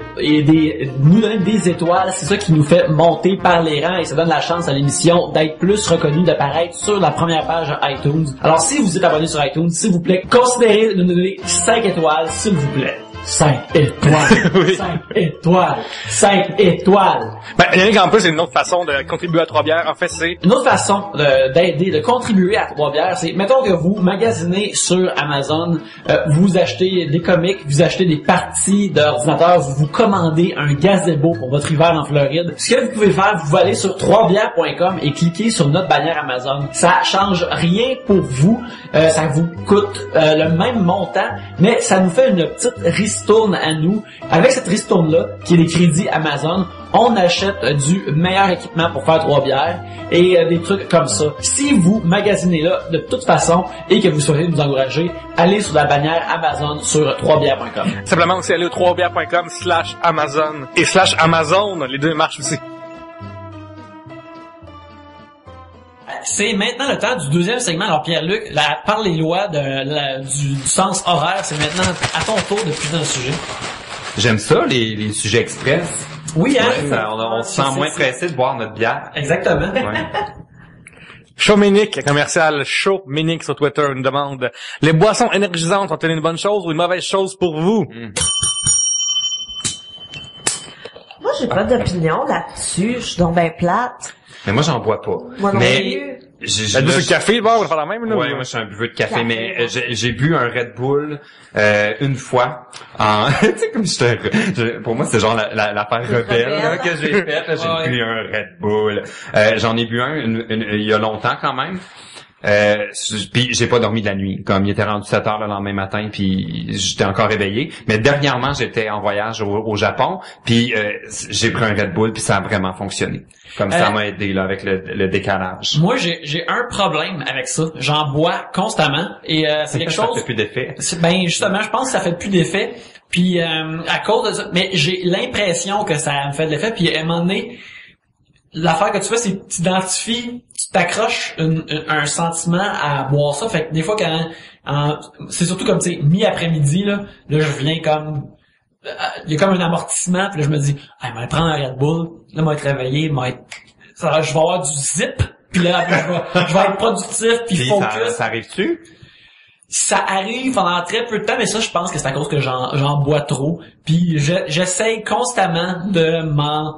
nous donner des étoiles, c'est ça qui nous fait monter par les rangs et ça donne la chance à l'émission d'être plus reconnue, d'apparaître sur la première page iTunes. Alors, si vous êtes abonné sur iTunes, s'il vous plaît, considérez de nous donner 5 étoiles, s'il vous plaît. 5 étoiles. Oui. 5 étoiles. 5 étoiles. Ben, Yannick, en plus, c'est une autre façon de contribuer à 3 bières. En fait, c'est... Une autre façon d'aider, de contribuer à 3 bières, c'est, mettons que vous magasinez sur Amazon, vous achetez des comics, vous achetez des parties d'ordinateur, vous commandez un gazebo pour votre hiver en Floride. Ce que vous pouvez faire, vous allez sur 3bières.com et cliquez sur notre bannière Amazon. Ça change rien pour vous, ça vous coûte le même montant, mais ça nous fait une petite ristourne à nous. Avec cette ristourne-là, qui est les crédits Amazon, on achète du meilleur équipement pour faire 3 bières et des trucs comme ça. Si vous magasinez là de toute façon et que vous souhaitez nous encourager, allez sur la bannière Amazon sur 3bières.com. Simplement aussi aller au 3bières.com/Amazon et /Amazon, les deux marchent aussi. C'est maintenant le temps du deuxième segment. Alors Pierre-Luc, par les lois du sens horaire, c'est maintenant à ton tour de plus un sujet. J'aime ça, les sujets express. Oui, hein? Ouais, on se sent moins pressé de boire notre bière. Exactement. Ouais. Showminic, commercial Showminic sur Twitter, nous demande: les boissons énergisantes sont-elles une bonne chose ou une mauvaise chose pour vous? Moi, j'ai pas d'opinion là-dessus. Je suis donc ben plate. Mais moi, j'en bois pas. Moi non mais plus. j'ai Elle veut le café, bon, on va faire la même, là. Ouais, moi, je suis un buveux de café, Café, mais ouais. j'ai bu un Red Bull une fois. Tu sais, comme pour moi, c'est genre l'affaire rebelle là, que j'ai faite. Là, j'ai bu un Red Bull. J'en ai bu un il y a longtemps quand même. Puis j'ai pas dormi de la nuit. Comme il était rendu 7 heures le lendemain matin, puis j'étais encore réveillé. Mais dernièrement, j'étais en voyage au Japon, puis j'ai pris un Red Bull, puis ça a vraiment fonctionné. Comme ça m'a aidé là avec le décalage. Moi, j'ai un problème avec ça. J'en bois constamment et c'est quelque chose. Ça fait plus d'effet. Ben justement, je pense que ça fait plus d'effet. Puis à cause de ça, mais j'ai l'impression que ça me fait de l'effet. Puis à un moment donné, l'affaire que tu fais, c'est que tu t'identifies, tu t'accroches un sentiment à boire ça. Fait que des fois, c'est surtout comme, tu sais, mi-après-midi, là je viens comme... Il y a comme un amortissement, puis là, je me dis, je vais prendre un Red Bull, là, je vais être réveillé, je vais avoir du zip, puis là, je vais être productif, puis focus. Ça arrive-tu? Ça arrive pendant très peu de temps, mais ça, je pense que c'est à cause que j'en bois trop, puis j'essaye constamment de m'en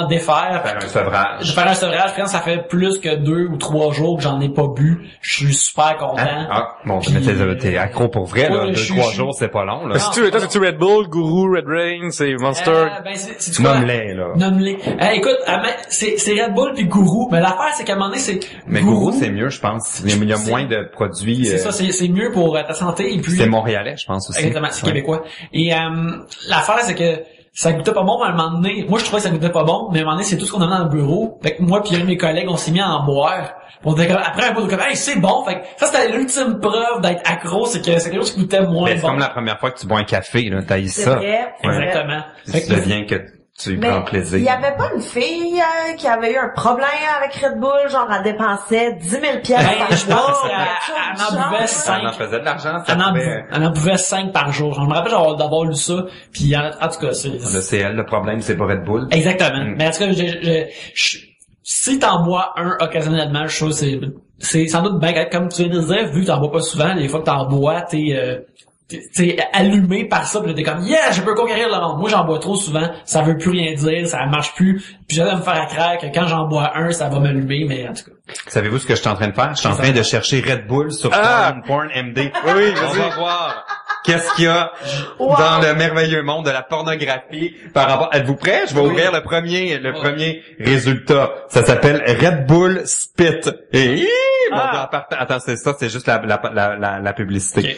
défaire. Faire un sevrage. De faire un sevrage, quand ça fait plus que 2 ou 3 jours que j'en ai pas bu, je suis super content. Hein? Ah, bon, Puis, mais t'es accro pour vrai, là. ouais, 2-3 jours, c'est pas long, là. Toi, c'est-tu Red Bull, Guru, Red Rain, c'est Monster? Ben, c'est quoi? Nomme-les, là. Nomme-les. Écoute, c'est Red Bull puis Gourou, mais l'affaire, c'est qu'à un moment donné, c'est Mais Guru, c'est mieux, je pense. Il y a moins de produits. C'est ça, c'est mieux pour ta santé, et puis... C'est montréalais, je pense aussi. Exactement, c'est Ouais. québécois. Et l'affaire, c'est que ça goûtait pas bon, mais à un moment donné, moi je trouvais que ça goûtait pas bon, mais à un moment donné, c'est tout ce qu'on avait dans le bureau. Fait que moi puis un de mes collègues, on s'est mis à en boire. On était comme, après un bout de comme, hey, c'est bon. Fait que ça, c'était l'ultime preuve d'être accro, c'est que c'est quelque chose qui goûtait moins C'est bon. comme la première fois que tu bois un café, là, t'as eu C'est ça. vrai. Ouais. Exactement. Fait Tu que deviens que tu Mais prends plaisir. il y avait pas une fille qui avait eu un problème avec Red Bull, genre elle dépensait 10 000 pièces Ben, je pense qu'elle en buvait Elle 5. en faisait de l'argent, ça Elle en buvait 5 par jour. Je me rappelle d'avoir lu ça. Puis en tout cas, c'est elle, le problème, c'est pas Red Bull. Exactement. Mais en tout cas, si t'en bois un occasionnellement, je trouve que c'est sans doute bien, comme tu viens de dire, vu que t'en bois pas souvent, les fois que t'en bois, t'es allumé par ça, pis là, t'es comme, yeah, je peux conquérir le monde. Moi, j'en bois trop souvent, ça veut plus rien dire, ça marche plus, puis j'allais me faire à craindre que quand j'en bois un, ça va m'allumer, mais en tout cas. Savez-vous ce que je suis en train de faire? Je suis en train de chercher Red Bull sur Porn MD. Oui, on va voir qu'est-ce qu'il y a dans le merveilleux monde de la pornographie par rapport... Êtes-vous prêts? Je vais ouvrir le premier résultat. Ça s'appelle Red Bull Spit. Et attends, c'est juste la publicité. Okay.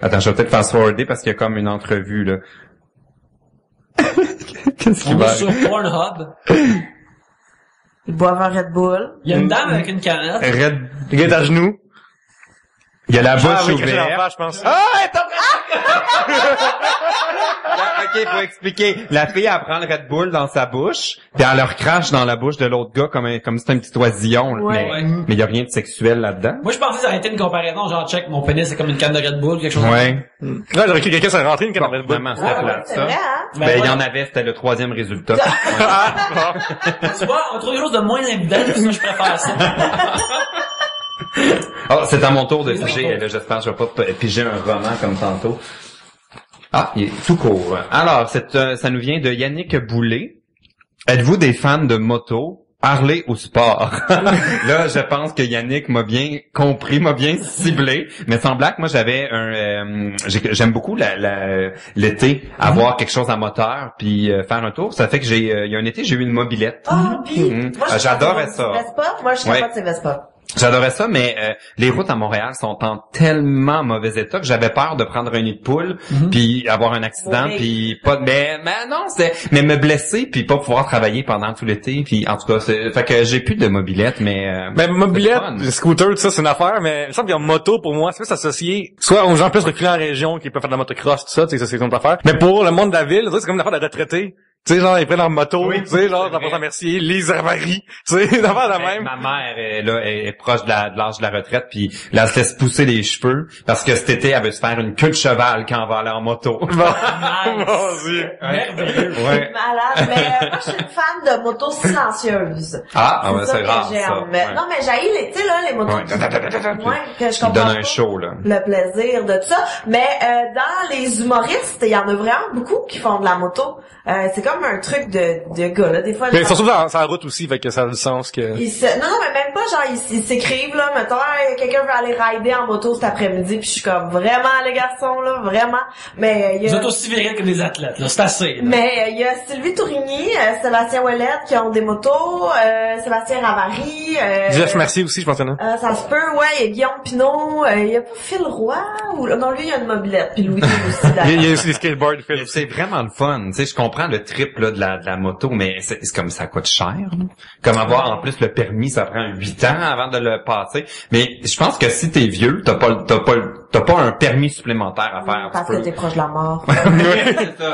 Attends, je vais peut-être fast-forwarder parce qu'il y a comme une entrevue, là. Qu'est-ce qui On va va sur Pornhub. Ils boivent un Red Bull. Il y a une dame avec une canette. Il est à genoux. Il y a la bouche Ah, oui, caché dans la ouverte. face, je pense. Ok, faut expliquer. La fille, elle prend le Red Bull dans sa bouche, puis elle le recrache dans la bouche de l'autre gars comme si c'était un petit oisillon. là. Ouais. Mais il y a rien de sexuel là-dedans. Moi, je pensais que ça aurait été une comparaison, genre, check, mon pénis, c'est comme une canne de Red Bull, quelque chose. Ouais. Là, j'aurais cru que quelqu'un s'est rentré une canne de Red Bull. Vraiment, c'était plate, c'est ça. vrai, hein? Ben, il y en avait, c'était le 3e résultat. Tu vois, on trouve quelque chose de moins évident, ça, je préfère ça. Oh, c'est à mon tour de piger. Là, j'espère que je vais pas piger un roman comme tantôt. Ah, il est tout court. Alors, ça nous vient de Yannick Boulay. Êtes-vous des fans de moto? Harley ou sport? Là, je pense que Yannick m'a bien compris, m'a bien ciblé. Mais sans blague, moi, j'avais j'aime beaucoup l'été, avoir quelque chose à moteur, puis faire un tour. Ça fait que il y a un été, j'ai eu une mobilette. Ah, puis moi, j'adorais ça. Vespa? Moi, je suis capable de ces Vespa. J'adorais ça, mais les routes à Montréal sont en tellement mauvais état que j'avais peur de prendre un nid de poule, puis avoir un accident, puis pas. Mais non, mais me blesser, puis pas pouvoir travailler pendant tout l'été, puis en tout cas, fait que j'ai plus de mobilette, mais. Mobilette, scooter, tout ça, c'est une affaire, mais il me semble qu'en moto, pour moi, c'est plus associé soit aux gens plus reculés en région qui peuvent faire de la motocross, tout ça, tu sais, ça c'est une autre affaire. Mais pour le monde de la ville, c'est comme une affaire de retraité. Tu sais, genre, ils prennent leur moto, tu sais, genre, t'as pas à Mercier, Lise Ravary, tu sais, d'affaire de même. Ma mère, est proche de l'âge de la retraite, puis là, elle se laisse pousser les cheveux, parce que cet été, elle veut se faire une queue de cheval quand on va aller en moto. Mon Dieu. Ouais. Malade, mais moi, je suis une fan de motos silencieuses. Ben c'est rare, ça. Mais, non, mais j'haïs tu sais, là, les motos. Que je comprends. Donne un show, là. Le plaisir de tout ça. Mais, dans les humoristes, il y en a vraiment beaucoup qui font de la moto. C'est comme un truc de gars, là. Des fois, mais surtout dans sa route aussi, fait que ça a du sens que... Non, mais même pas, genre, ils s'écrivent, là, mettons, hey, quelqu'un veut aller rider en moto cet après-midi, puis je suis comme, vraiment, les garçons, là, vraiment. Mais, Vous êtes aussi virils que des athlètes, là. C'est assez, là. Mais, il y a Sylvie Tourigny, Sébastien Ouellette qui ont des motos, Sébastien Ravary, Jeff Mercier aussi, je pense qu'il y en a. ça se peut, ouais, il y a Guillaume Pinot, il y a pas Phil Roy, ou, non, lui, il y a une mobilette, puis Louis aussi, il y a aussi des skateboards, Phil. C'est vraiment le fun, tu sais, je comprends le trip, là, de la moto, mais c'est comme ça coûte cher, là. Comme avoir, en plus, le permis, ça prend 8 ans avant de le passer. Mais je pense que si t'es vieux, t'as pas un permis supplémentaire à faire. Parce que t'es proche de la mort. T'as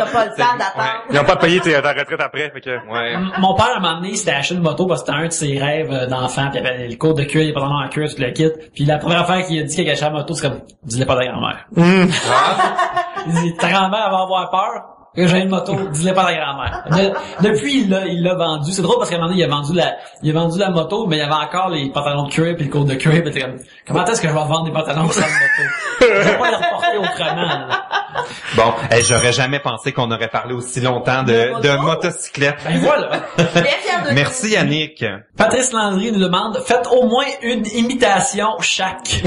pas le temps d'attendre. Ils ont pas payé ta retraite après, fait que... Ouais. Mon père, à un moment donné, s'était acheté une moto parce que c'était un de ses rêves d'enfant, puis il avait le cours de cuir, il est pas en cuir, tout le kit. Puis la première affaire qu'il a dit qu'il a acheté la moto, c'est comme, dis-le pas à ta grand-mère. Il dit, ta grand-mère va avoir peur que j'ai une moto, dis-le pas à ta grand-mère. Depuis, il l'a vendu. C'est drôle parce qu'à un moment donné, il a vendu la moto, mais il y avait encore les pantalons de cuir puis le coat de cuir, puis t'es comme, comment est-ce que je vais vendre des pantalons sans moto? Je vais pas les reporter autrement, là. Bon, j'aurais jamais pensé qu'on aurait parlé aussi longtemps de motocyclette. Ben voilà. Merci Yannick. Patrice Landry nous demande, faites au moins une imitation chaque. Qui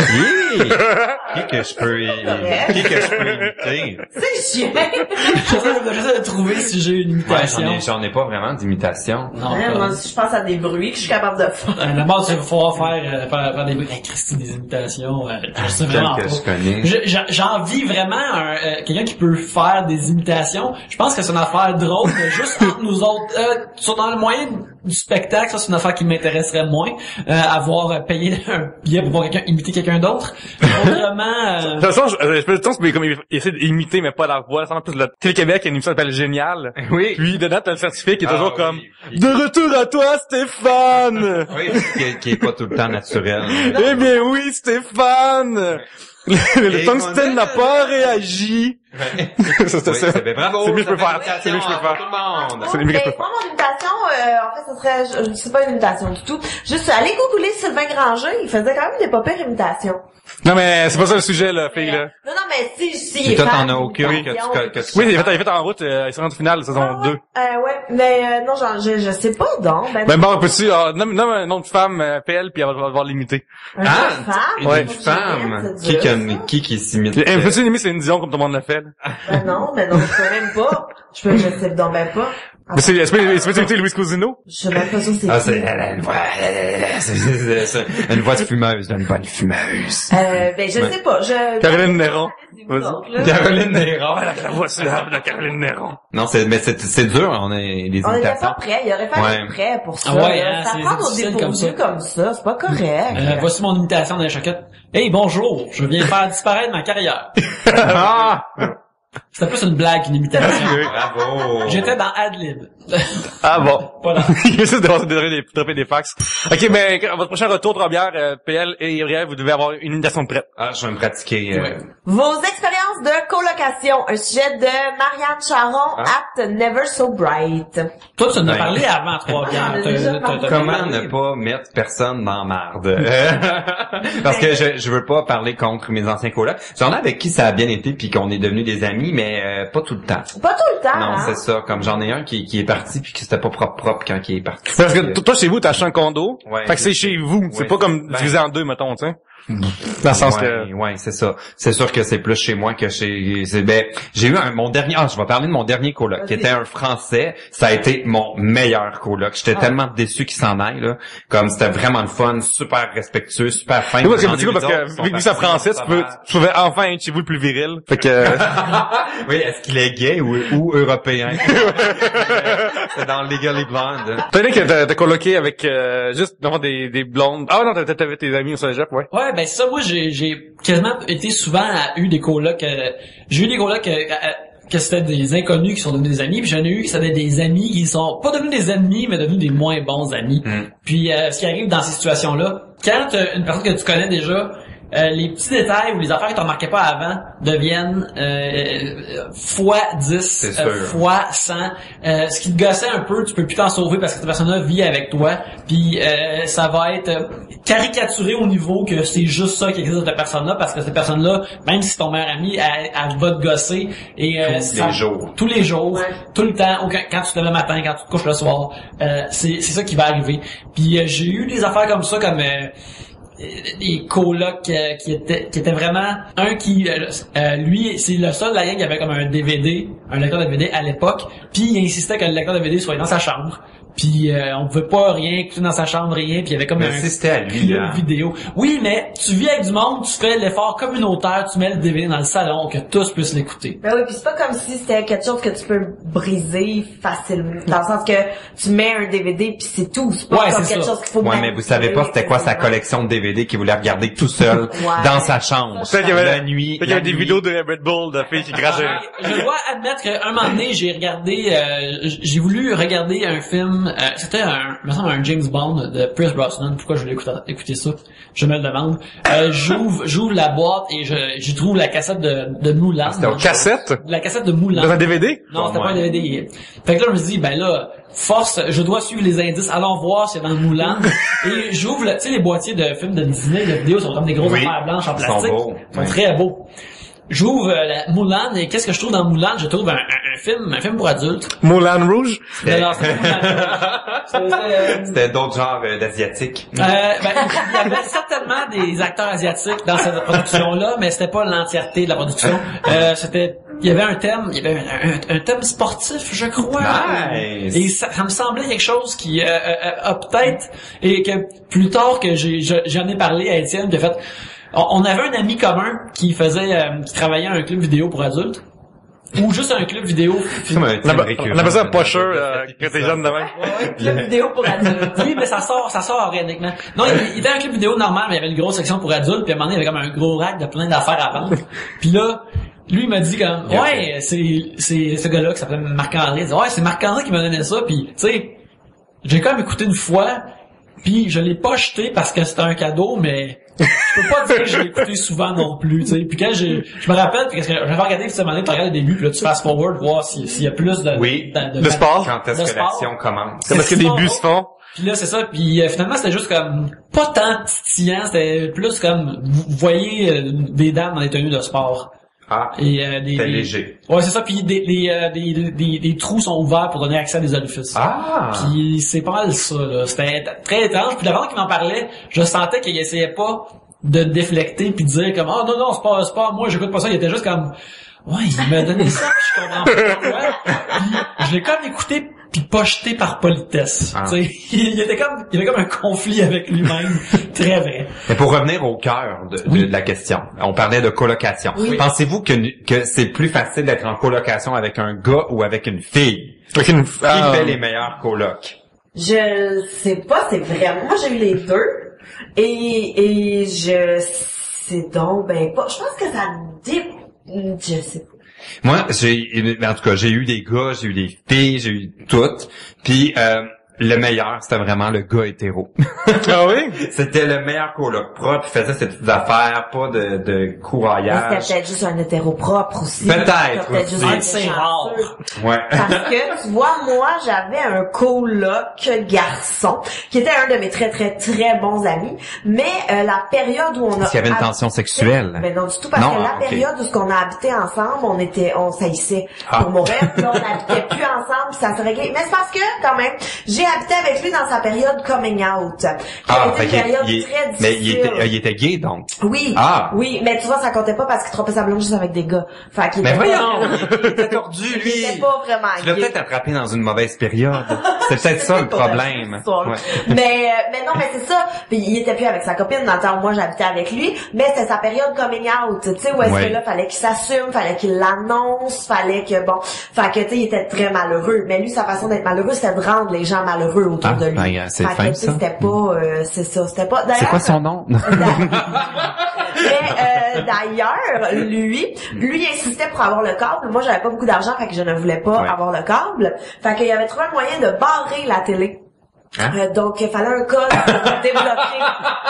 que je peux imiter? C'est chiant. J'essaie de trouver si j'ai une imitation. Ouais, j'en ai pas vraiment d'imitation. Non, moi, je pense à des bruits que je suis capable de faire. La base, il va falloir faire des bruits. Christy, des imitations. Je sais vraiment pas. Je connais. J'envie vraiment quelqu'un qui peut faire des imitations. Je pense que c'est une affaire drôle, mais juste entre nous autres. Dans le moyen du spectacle, ça c'est une affaire qui m'intéresserait moins. Avoir payé un billet pour voir quelqu'un imiter quelqu'un d'autre. Autrement... De toute façon, je peux dire comme essayer d'imiter, mais pas la voix. En plus, le Télé-Québec, il y a une émission qui s'appelle Génial. Oui. Puis, dedans, t'as le certificat qui est toujours comme, de retour à toi, Stéphane! Oui, qui est pas tout le temps naturel. Eh bien oui, Stéphane! Le tungstène n'a pas réagi. C'est bravo. C'est mieux que je peux faire. C'est mieux que je peux faire. C'est mieux que je peux faire. Moi, mon imitation, en fait, ça serait, je sais pas une imitation du tout. Juste, aller googler Sylvain Granger, il faisait quand même des pas pires imitations. Non, mais c'est pas ça le sujet, là, fille, là. Non, mais si, il est toi, fan t'en as aucun Oui, il est fait en route, il s'est rendu finale, saison 2. Ouais, mais, non, genre, je sais pas, donc. Ben bon, peux-tu, nomme un nom de femme, PL, puis elle va devoir l'imiter. Une femme? Une femme? Qui s'imite? Peux-tu l'imiter Céline Dion comme tout le monde l'a fait, là? Ben non, je peux même pas. Je sais donc ben pas. Mais est-ce que tu imiter Louis Cosino? Je sais même pas sûr c'est c'est une voix de fumeuse, une bonne fumeuse. Ben, je sais pas, Caroline Néron. Caroline Néron. La voix suave de Caroline Néron. Non, mais c'est dur, on est des imitations. On était pas prêts, il aurait fallu être prêt pour ça. Ah ouais, ça prend au dépourvu comme ça, c'est pas correct. Voici mon imitation dans les choquettes. Hey, bonjour, je viens faire disparaître ma carrière. C'était plus une blague qu'une imitation. Bravo. J'étais dans Adlib. Ah bon. Voilà. Il essaie de dropper des fax. Ok, mais votre prochain retour de bière, PL et Gabriel, vous devez avoir une imitation de prête. Ah, je vais me pratiquer. Ouais. Vos expériences de colocation, un sujet de Marianne Charon at Never So Bright. Toi, tu en as parlé avant Trois-Bières. Comment ne pas mettre personne dans marde? Parce que je veux pas parler contre mes anciens colocs. J'en ai avec qui ça a bien été puis qu'on est devenus des amis, mais pas tout le temps. Pas tout le temps, Non, hein? c'est ça. Comme j'en ai un qui est parti puis que c'était pas propre quand il est parti. Parce que toi, chez vous, t'as acheté un condo. Ouais. Fait que c'est chez vous. C'est pas comme divisé en deux, mettons, tu sais. Dans le sens que... Ouais, c'est ça. C'est sûr que c'est plus chez moi que chez... j'ai eu mon dernier... je vais parler de mon dernier coloc, qui était un Français. Ça a été mon meilleur coloc. J'étais tellement déçu qu'il s'en aille, là. Comme c'était vraiment le fun, super respectueux, super fin. Oui, parce que vu que c'est français, tu pouvais enfin être chez vous le plus viril. Fait que... Oui, est-ce qu'il est gay ou européen? C'est dans Legally Blonde. T'as dit que t'as coloqué avec juste devant des blondes. Ah non, t'avais tes amis au cégep, ouais. Ouais, ben ça, moi, j'ai quasiment été souvent eu des colocs. J'ai eu des colocs que c'était des inconnus qui sont devenus des amis, puis j'en ai eu qui c'était des amis qui sont pas devenus des ennemis, mais devenus des moins bons amis. Puis ce qui arrive dans ces situations-là, quand une personne que tu connais déjà, les petits détails ou les affaires que tu remarquais pas avant deviennent fois 10, fois 100. Ce qui te gossait un peu, tu peux plus t'en sauver parce que cette personne-là vit avec toi. Puis ça va être caricaturé au niveau que c'est juste ça qui existe de cette personne-là, parce que cette personne-là, même si c'est ton meilleur ami, elle va te gosser. Et tous les jours, tout le temps, quand tu te lèves le matin, quand tu te couches le soir, c'est ça qui va arriver. Puis j'ai eu des affaires comme ça, comme des colocs qui étaient vraiment un qui lui c'est le seul de la gang qui avait comme un lecteur DVD à l'époque, puis il insistait que le lecteur DVD soit dans sa chambre. Puis on pouvait pas rien écouter dans sa chambre, rien, puis il y avait comme un c'était à lui, club vidéo. Oui, mais tu vis avec du monde, tu fais l'effort communautaire, tu mets le DVD dans le salon, que tous puissent l'écouter. Ben oui, puis c'est pas comme si c'était quelque chose que tu peux briser facilement, dans le sens que tu mets un DVD puis c'est tout, c'est pas comme quelque chose qu'il faut mais vous savez pas c'était quoi sa collection de DVD qu'il voulait regarder tout seul dans sa chambre. La nuit. Il y avait des vidéos de Red Bull de filles qui crachaient. Je dois admettre qu'un moment donné, j'ai voulu regarder un film. C'était un James Bond de Pierce Brosnan. Pourquoi je voulais écouter ça? Je me le demande. J'ouvre la boîte et j'y trouve la cassette de Moulin. C'était une cassette? La cassette de Moulin. Dans un DVD? Non, c'était pas un DVD. Fait que là, je me dis, ben là, force, je dois suivre les indices. Allons voir si c'est dans le Moulin. Et j'ouvre, tu sais, les boîtiers de films de Disney, de vidéos sont comme des grosses affaires blanches en plastique. Ils sont très beaux. J'ouvre la Moulin et qu'est-ce que je trouve dans Moulin? Je trouve un film pour adultes. Moulin Rouge? Non, c'était pas Moulin Rouge. C'était d'autres genres d'asiatiques. Il y avait certainement des acteurs asiatiques dans cette production-là, mais c'était pas l'entièreté de la production. Il y avait un thème sportif, je crois. Nice. Et ça me semblait quelque chose qui a peut-être, et que plus tard que j'en ai parlé à Étienne, de fait, on avait un ami commun qui travaillait à un club vidéo pour adultes. Ou juste un club vidéo. On appelle ça un pusher quand t'es jeune de même. Ouais, club vidéo pour adultes. Oui, mais ça sort organiquement. Non, il était un club vidéo normal, mais il y avait une grosse section pour adultes, puis à un moment donné, il y avait comme un gros rack de plein d'affaires à vendre. Puis là, lui, il m'a dit comme, ouais, c'est ce gars-là qui s'appelait Marc-André. Il dit, ouais, c'est Marc-André qui m'a donné ça, puis tu sais, j'ai quand même écouté une fois, puis je l'ai pas acheté parce que c'était un cadeau, mais je peux pas dire que je l'ai écouté souvent non plus, tu sais. Puis quand je me rappelle, parce que j'avais regardé cette année, tu regardes le début, puis là tu fast forward, voir s'il y a plus de sport. Quand est-ce que l'action commence? C'est parce que des bus font. Puis là, c'est ça. Puis finalement, c'était juste comme pas tant titillant, c'était plus comme vous voyez des dames dans des tenues de sport. Ah, et c'était léger. Ouais, c'est ça. Puis des trous sont ouverts pour donner accès à des orifices. Ah. Puis c'est pas mal ça, là. C'était très étrange. Puis la fois qu'il m'en parlait, je sentais qu'il essayait pas de déflecter puis de dire comme non, c'est pas moi, j'écoute pas ça. Il était juste comme ouais, il m'a donné ça, puis je comprends pas pourquoi. Puis je l'ai comme écouté puis pas jeté par politesse. Tu sais, il y avait comme un conflit avec lui-même, très vrai. Mais pour revenir au cœur de la question, on parlait de colocation. Oui. Pensez-vous que c'est plus facile d'être en colocation avec un gars ou avec une fille? Qui fait les meilleurs colocs? Je sais pas, c'est vraiment. Moi, j'ai eu les deux. Et c'est donc ben pas. Je pense que ça je sais pas. Moi, en tout cas, j'ai eu des gars, j'ai eu des filles, j'ai eu toutes. Puis le meilleur, c'était vraiment le gars hétéro. Ah oui? C'était le meilleur coloc propre, il faisait ses petites affaires, pas de couraillage. C'était peut-être juste un hétéro propre aussi. Peut-être aussi. C'est rare. Ouais. Parce que, tu vois, moi, j'avais un coloc garçon, qui était un de mes très, très, très bons amis, mais la période où on a... Est-ce qu'il y avait une tension sexuelle? Mais non, du tout, parce que la période où ce qu'on a habité ensemble, on s'haïssait pour mourir, puis là, on n'habitait plus ensemble, puis ça se réglait. Mais c'est parce que, quand même, j'ai habité avec lui dans sa période coming out. Qui a été une période très difficile. Mais il était gay, donc? Oui. Oui, mais tu vois, ça comptait pas parce qu'il trompait sa blonde juste avec des gars. Fait qu'il mais était voyons! Il était tordu, lui! Il était pas vraiment gay. Tu l'as peut-être attrapé dans une mauvaise période. C'était peut-être ça le problème. Ouais. Mais non, mais c'est ça. Puis il était plus avec sa copine dans le temps où moi j'habitais avec lui, mais c'était sa période coming out, tu sais, où est-ce que là, fallait qu'il s'assume, fallait qu'il l'annonce, fallait que bon, fait que tu sais, il était très malheureux. Mais lui, sa façon d'être malheureux, c'était de rendre les gens malheureux autour de lui. Ben, c'est fin, ça. C'était pas, c'est ça, c'était pas. C'est quoi son nom? Mais d'ailleurs, lui insistait pour avoir le câble. Moi, j'avais pas beaucoup d'argent, fait que je ne voulais pas avoir le câble. Fait qu'il y avait trouvé un moyen de barrer la télé. Hein? Donc, il fallait un code pour débloquer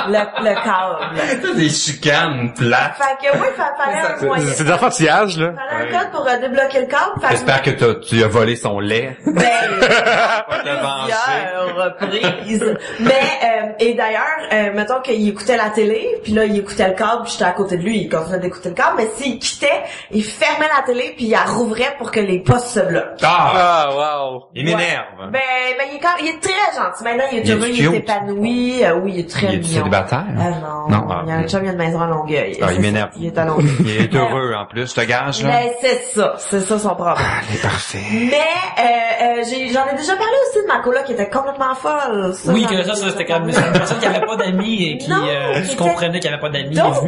le câble. Des chicanes plates. Fait que oui, fallait un moyen. C'est des enfantillages, là. Fallait un code pour débloquer le câble. J'espère que tu as volé son lait. Ben, plusieurs reprises. Mais, et d'ailleurs, mettons qu'il écoutait la télé, puis là, il écoutait le câble, puis j'étais à côté de lui, il continuait d'écouter le câble, mais s'il quittait, il fermait la télé, puis il la rouvrait pour que les postes se bloquent. Ah, wow. Il m'énerve. Ben, il est très gentil. Maintenant, il est heureux, il est épanoui. Oui, il est très mignon. Il est célibataire? Non. Il y a un chum, il y a une maison à Longueuil. Il m'énerve. Il est à Longueuil. Il est heureux, en plus, je te gage, là. Mais c'est ça son problème. Il est parfait. Mais, j'en ai déjà parlé aussi de ma coloc qui était complètement folle. Ça, c'était comme une personne qui avait pas d'amis et qui comprenait qu'il avait pas d'amis. Donc,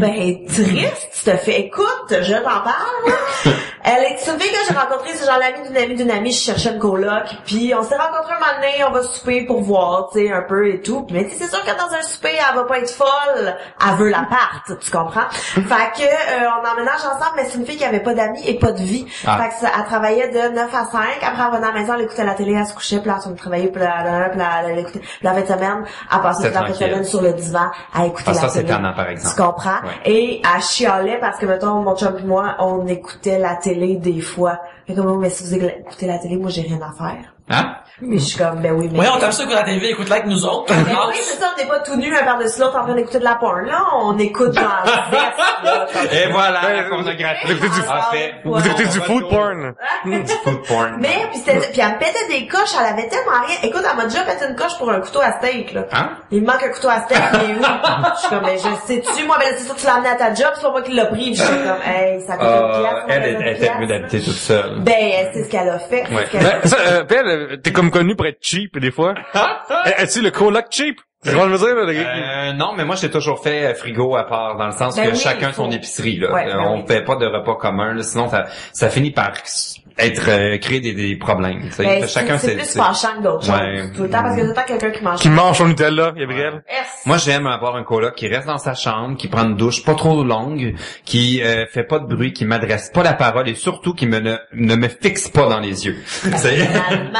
triste, tu te fais, écoute, je t'en parle. Elle est une fille que j'ai rencontrée, c'est genre l'amie d'une amie, je cherchais une coloc, puis on s'est rencontrés un moment donné, on va souper pour voir, tu sais, un peu et tout. Mais c'est sûr que dans un souper, elle va pas être folle, elle veut l'appart, tu comprends? Fait que on emménage ensemble, mais c'est une fille qui avait pas d'amis et pas de vie. Fait que elle travaillait de 9 à 5, après elle venait à la maison, elle écoutait la télé, elle se couchait, puis elle travaillait, puis elle écoutait. Puis la fin de semaine, elle passait toute la fin de semaine sur le divan à écouter la télé. Ça, c'est tannant, par exemple. Tu comprends? Ouais. Et elle chialait parce que, mettons, mon chum et moi, on écoutait la télé des fois. Fait comme, mais si vous écoutez la télé, moi, j'ai rien à faire. Hein? Mais je suis comme, ben oui, mais... Oui, on t'aime ça que la télé écoute like nous autres. Ben oui, c'est ça, on n'est pas tout nus un par-dessus l'autre en train d'écouter de la porn. Là, on écoute genre veste, là. Et voilà, la pornographie. Vous écoutez du food porn. Du food porn. Mais, puis elle me pétait des coches, elle avait tellement rien. Écoute, elle m'a déjà pété une coche pour un couteau à steak, là. Hein? Il me manque un couteau à steak, mais où? Je suis comme, ben, je sais-tu, moi, ben, c'est sûr que tu l'as amené à ta job, c'est pas moi qui l'ai pris. Je suis comme, hey, ça coûte une pièce. Elle était mieux d'habiter toute seule. Ben, c'est ce qu'elle a fait. T'es comme connu pour être cheap, des fois. Es-tu le coloc cheap? C'est quoi je veux dire, non, mais moi, j'ai toujours fait frigo à part, dans le sens que chacun son épicerie, là. On fait pas de repas commun, là, sinon ça finit par créer des problèmes, tu sais. Chacun c'est plus fâchant que d'autres choses. Tout le temps, parce que tout le temps quelqu'un qui mange. Qui mange son Nutella, Gabriel. Moi, j'aime avoir un coloc qui reste dans sa chambre, qui prend une douche pas trop longue, qui fait pas de bruit, qui m'adresse pas la parole et surtout qui ne me fixe pas dans les yeux. Finalement,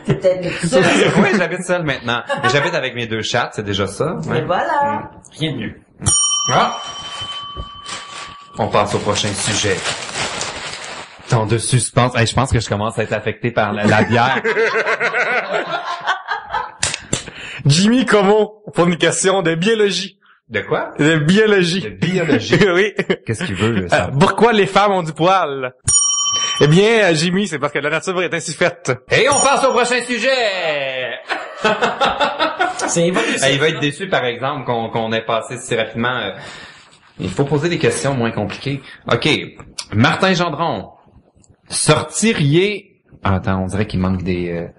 t'es peut-être seul. Oui, j'habite seul maintenant. Mais j'habite avec mes 2 chats, c'est déjà ça. Et voilà. Rien de mieux. On passe au prochain sujet. Tant de suspense. Je pense que je commence à être affecté par la bière. Jimmy Como, pour une question de biologie. De quoi? De biologie. De biologie? Oui. Qu'est-ce qu'il veut, ça? Pourquoi les femmes ont du poil? Eh bien, Jimmy, c'est parce que la nature est ainsi faite. Et on passe au prochain sujet! C'est évolution. Il va être déçu, par exemple, qu'on ait passé si rapidement. Il faut poser des questions moins compliquées. OK. Martin Gendron. Sortiriez... attends, on dirait qu'il manque des...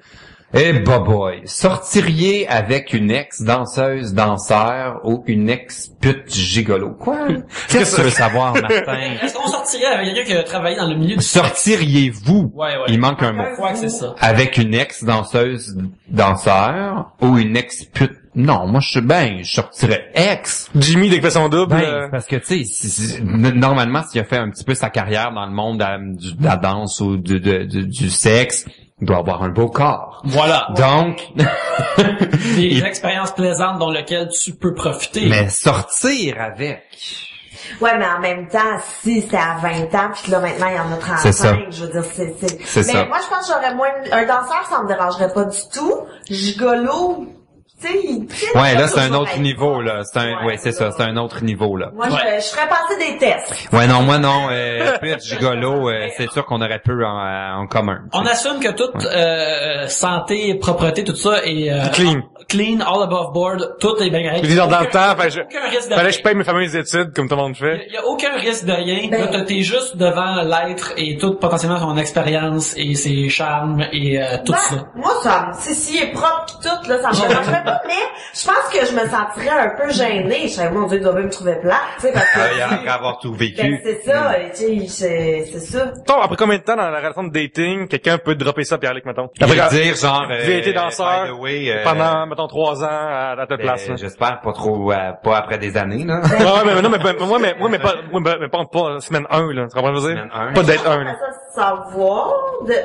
Eh boy, sortiriez avec une ex-danseuse danseur ou une ex-pute gigolo? Quoi? Qu'est-ce que tu veux savoir, Martin? Est-ce qu'on sortirait avec quelqu'un qui a travaillé dans le milieu du Sortiriez-vous? Ouais. Il manque un mot. Je crois que c'est ça. Avec une ex-danseuse danseur ou une ex-pute? Non, moi je sortirais ex. Jimmy dès qu'il fait son double. Parce que tu sais, normalement s'il a fait un petit peu sa carrière dans le monde de la danse ou du sexe, il doit avoir un beau corps. Voilà. Donc, des expériences plaisantes dans lesquelles tu peux profiter. Mais sortir avec. Ouais, mais en même temps, si c'est à 20 ans, puis là, maintenant, il y en a 35, c'est ça. je veux dire, c'est... C'est mais ça. moi, je pense que j'aurais moins... Un danseur, ça me dérangerait pas du tout. Gigolo, tu sais, ouais, là, c'est un autre niveau, là. C'est ça, c'est un autre niveau, là. Moi, je ferais passer des tests. Ouais, non, moi, non, pute, gigolo, c'est sûr qu'on aurait peu en commun. On assume que toute santé, propreté, tout ça est clean, all above board, tout est bien correct. Dans le temps, aucun risque de fallait que je paye mes fameuses études, comme tout le monde fait. Il y a aucun risque de rien. Là, t'es juste devant l'être et tout potentiellement son expérience et ses charmes et tout ça. Moi, s'il est propre pis tout, là, ça me dérangerait pas, mais je pense que je me sentirais un peu gênée. Je serais, mon Dieu, il doit bien me trouver plate, tu sais, parce que... Il y a encore avoir tout vécu. Ben, c'est ça, tu sais, c'est ça. Attends, après combien de temps dans la relation de dating, quelqu'un peut dropper ça, Pierre-Luc, mettons? Il veut dire, genre, j'ai été danseur by the way, pendant, mettons, 3 ans à telle place. J'espère pas trop, pas après des années, là. Ouais, mais non, mais pas semaine 1, là. Tu comprends ce que je veux dire? Pas date 1, là. Savoir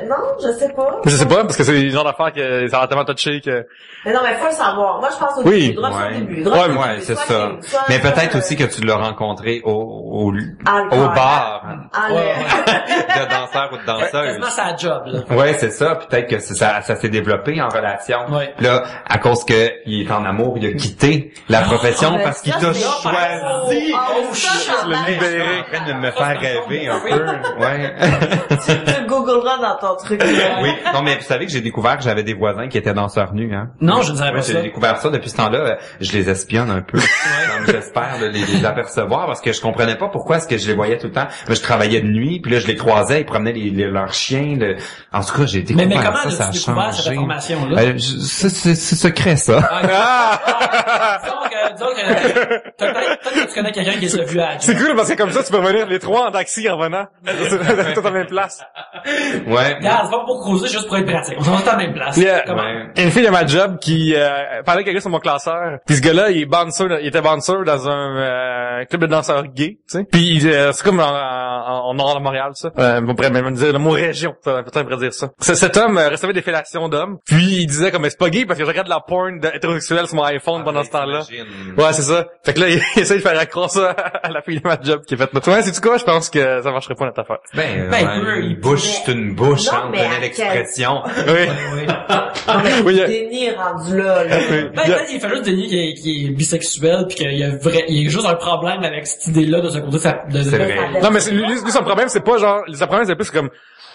non, je sais pas. Je sais pas, parce que c'est le genre d'affaire que ça a tellement touché que... Mais non, mais faut le savoir. Moi, je pense au début. Drop au début. Ouais, c'est ça. Mais peut-être aussi que tu l'as rencontré au bar. De danseur ou de danseuse. C'est sa job, là. Ouais, c'est ça. Peut-être que ça s'est développé en relation. Ouais. Là, à cause que il est en amour, il a quitté la profession parce qu'il t'a choisi. Le libéré. En train de me faire rêver un peu. Ouais. Tu googleras dans ton truc. Oui. Non, mais vous savez que j'ai découvert que j'avais des voisins qui étaient danseurs nus, hein. Non, je ne savais pas ça. J'ai découvert ça depuis ce temps-là. Je les espionne un peu. Donc, j'espère les apercevoir parce que je comprenais pas pourquoi est-ce que je les voyais tout le temps. Moi, je travaillais de nuit, puis là, je les croisais, ils promenaient leurs chiens. En tout cas, j'ai découvert mais comment ça a as-tu découvert cette information-là? C'est secret, ça. Disons que peut-être que tu connais quelqu'un qui s'est vu à... C'est cool parce que comme ça, tu peux venir les 3 en taxi en revenant. Tout à la même place. Ouais. Regarde, c'est pas pour cruiser, juste pour être pratique. On s'en va à la même place. Yeah. Une fille de ma job qui parlait avec quelqu'un sur mon classeur. Puis ce gars-là, il était bouncer dans un club de danseurs gays, tu sais. Puis c'est comme en nord de Montréal, ça. On pourrait même dire le mot région, peut-être on pourrait dire ça. Cet homme recevait des fellations d'hommes. Puis il disait comme c'est pas gay parce que je regarde de la porn hétérosexuelle sur mon iPhone pendant ce temps-là. Ouais, c'est ça. Fait que là, il essaie de faire accroire ça à la fille de ma job qui a fait notre. Ouais, c'est-tu quoi? Je pense que ça marcherait pas notre affaire. Une bouche, c'est une bouche, hein, on connaît l'expression. Oui. Oui. Déni est rendu là. Peut-être qu'il fait juste dénier qu'il est bisexuel pis qu'il y a juste un problème avec cette idée-là de ce côté de non, mais lui, son problème, c'est pas genre, son problème, c'est plus comme,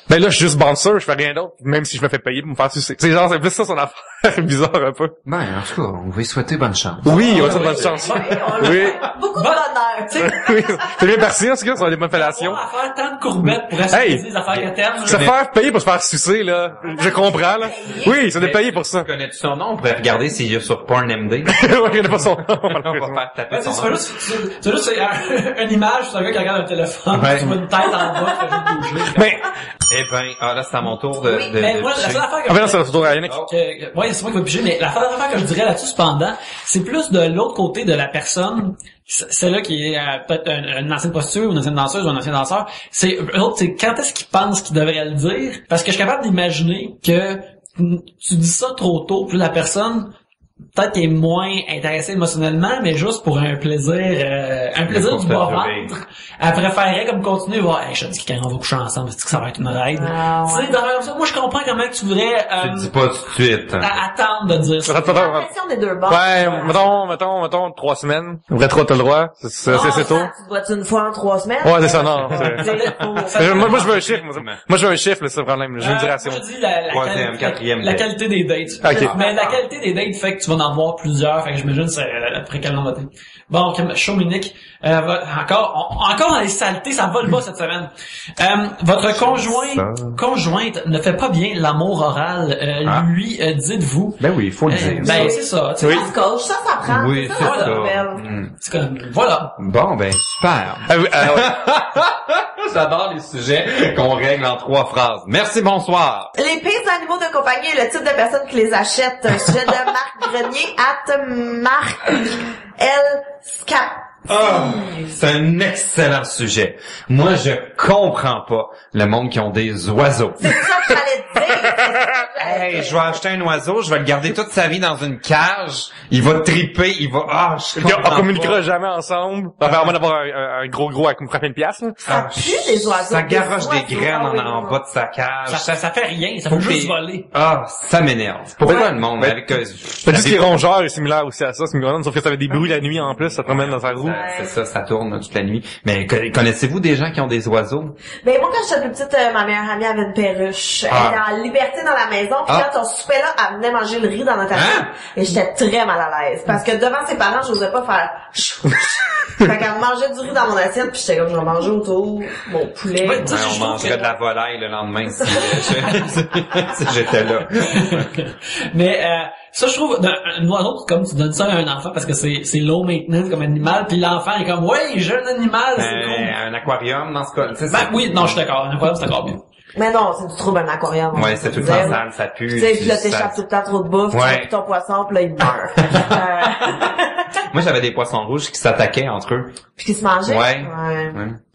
ben là, je suis juste bouncer, je fais rien d'autre, même si je me fais payer pour me faire sucer. C'est genre, c'est plus ça son affaire, bizarre un peu. Ben, en tout cas, on va lui souhaiter bonne chance. Oui, on va souhaiter bonne chance. Oui. Beaucoup de bonheur. Oui. C'est bien parti, en tout cas, ça va des bonnes fellations. On va faire tant de courbettes pour essayer des affaires que t'aimes. Se faire payer pour se faire sucer, là. Je comprends, là. Oui, ça doit payer pour ça. Connais-tu son nom? On pourrait regarder s'il y a sur PornMD. Ouais, il n'y a pas son nom. On va faire taper son nom. C'est juste une image, c'est un gars qui regarde un téléphone, tu vois une tête en bas, qui fait juste bouger. Mais, eh ben, là, c'est à mon tour de mais moi, la seule affaire que... Ah ben non, c'est ton tour à Yannick. Ouais, c'est moi qui vais piger, mais la seule affaire que je dirais là-dessus, cependant, c'est plus de l'autre côté de la personne, celle-là qui est peut-être une ancienne prostituée ou une ancienne danseuse ou un ancien danseur, c'est quand est-ce qu'ils pensent qu'ils devraient le dire? Parce que je suis capable d'imaginer que tu dis ça trop tôt, puis la personne... peut-être qu'elle est moins intéressée émotionnellement, mais juste pour un plaisir du bas-ventre. Elle préférerait comme continuer, voir, hey, je te dis que quand on va coucher ensemble, c'est que ça va être une raide. Tu sais, comme ça, moi je comprends comment que tu voudrais, tu le dis pas tout de suite. Attendre de dire ça. C'est la pression des deux bords. Ouais, mettons 3 semaines. Vrai 3, t'as le droit. C'est tôt. Tu dois-tu une fois en 3 semaines? Ouais, c'est ça, non. Moi, je veux un chiffre. Moi, je veux un chiffre, là, c'est le problème. J'ai une duration. Je dis la qualité des dates. Okay. Mais la qualité des dates fait que tu tu vas en avoir plusieurs, fait que j'imagine c'est après quel nombre de temps. Bon, show unique. Encore dans les saletés, ça vole bas cette semaine. Votre conjointe ne fait pas bien l'amour oral. Lui, dites-vous. Ben oui, il faut le dire. Ben c'est ça. Oui. Ça prend. Oui, c'est ça. C'est comme, voilà. Bon, ben super. J'adore les sujets qu'on règle en 3 phrases. Merci, bonsoir. Les pires animaux de compagnie et le type de personnes qui les achètent. Un sujet de Marc Grenier Marc L. Scap. C'est un excellent sujet. Moi, je comprends pas le monde qui ont des oiseaux. C'est ça que j'allais te dire. Hey, je vais acheter un oiseau, je vais le garder toute sa vie dans une cage. Il va triper, il va... On communiquera jamais ensemble. Enfin, on va avoir un gros à me frapper une pièce. Ça pue des oiseaux. Ça garoche des graines en bas de sa cage. Ça fait rien, ça peut juste voler. Ça m'énerve. Pourquoi le monde avec... T'as dit que les rongeurs est similaire aussi à ça, c'est une sauf que ça fait des bruits la nuit en plus, ça te ramène dans sa roue. C'est ça tourne toute la nuit. Mais connaissez-vous des gens qui ont des oiseaux? Ben moi, quand j'étais plus petite, ma meilleure amie avait une perruche. Elle était en liberté dans la maison, puis quand on soupait là, elle venait manger le riz dans notre assiette. Et j'étais très mal à l'aise. Parce que devant ses parents, j'osais pas faire fait qu'elle mangeait du riz dans mon assiette, puis j'étais comme, je vais manger autour mon poulet. Ouais, on mangerait de la volaille le lendemain si j'étais là. Mais ça, je trouve, d'un autre, comme tu donnes ça à un enfant parce que c'est low maintenance comme animal, puis l'enfant est comme, ouais, j'ai un animal, c'est cool. Un aquarium dans ce cas. Oui, non, je suis d'accord. Un aquarium, c'est encore bien. Mais non, c'est du trouble un aquarium. Ouais, c'est tout le temps sale, ça pue. Tu sais, puis là, t'échappes tout le temps trop de bouffe, tu puis ton poisson, puis là, il meurt. Moi, j'avais des poissons rouges qui s'attaquaient entre eux. Puis qui se mangeaient? Ouais.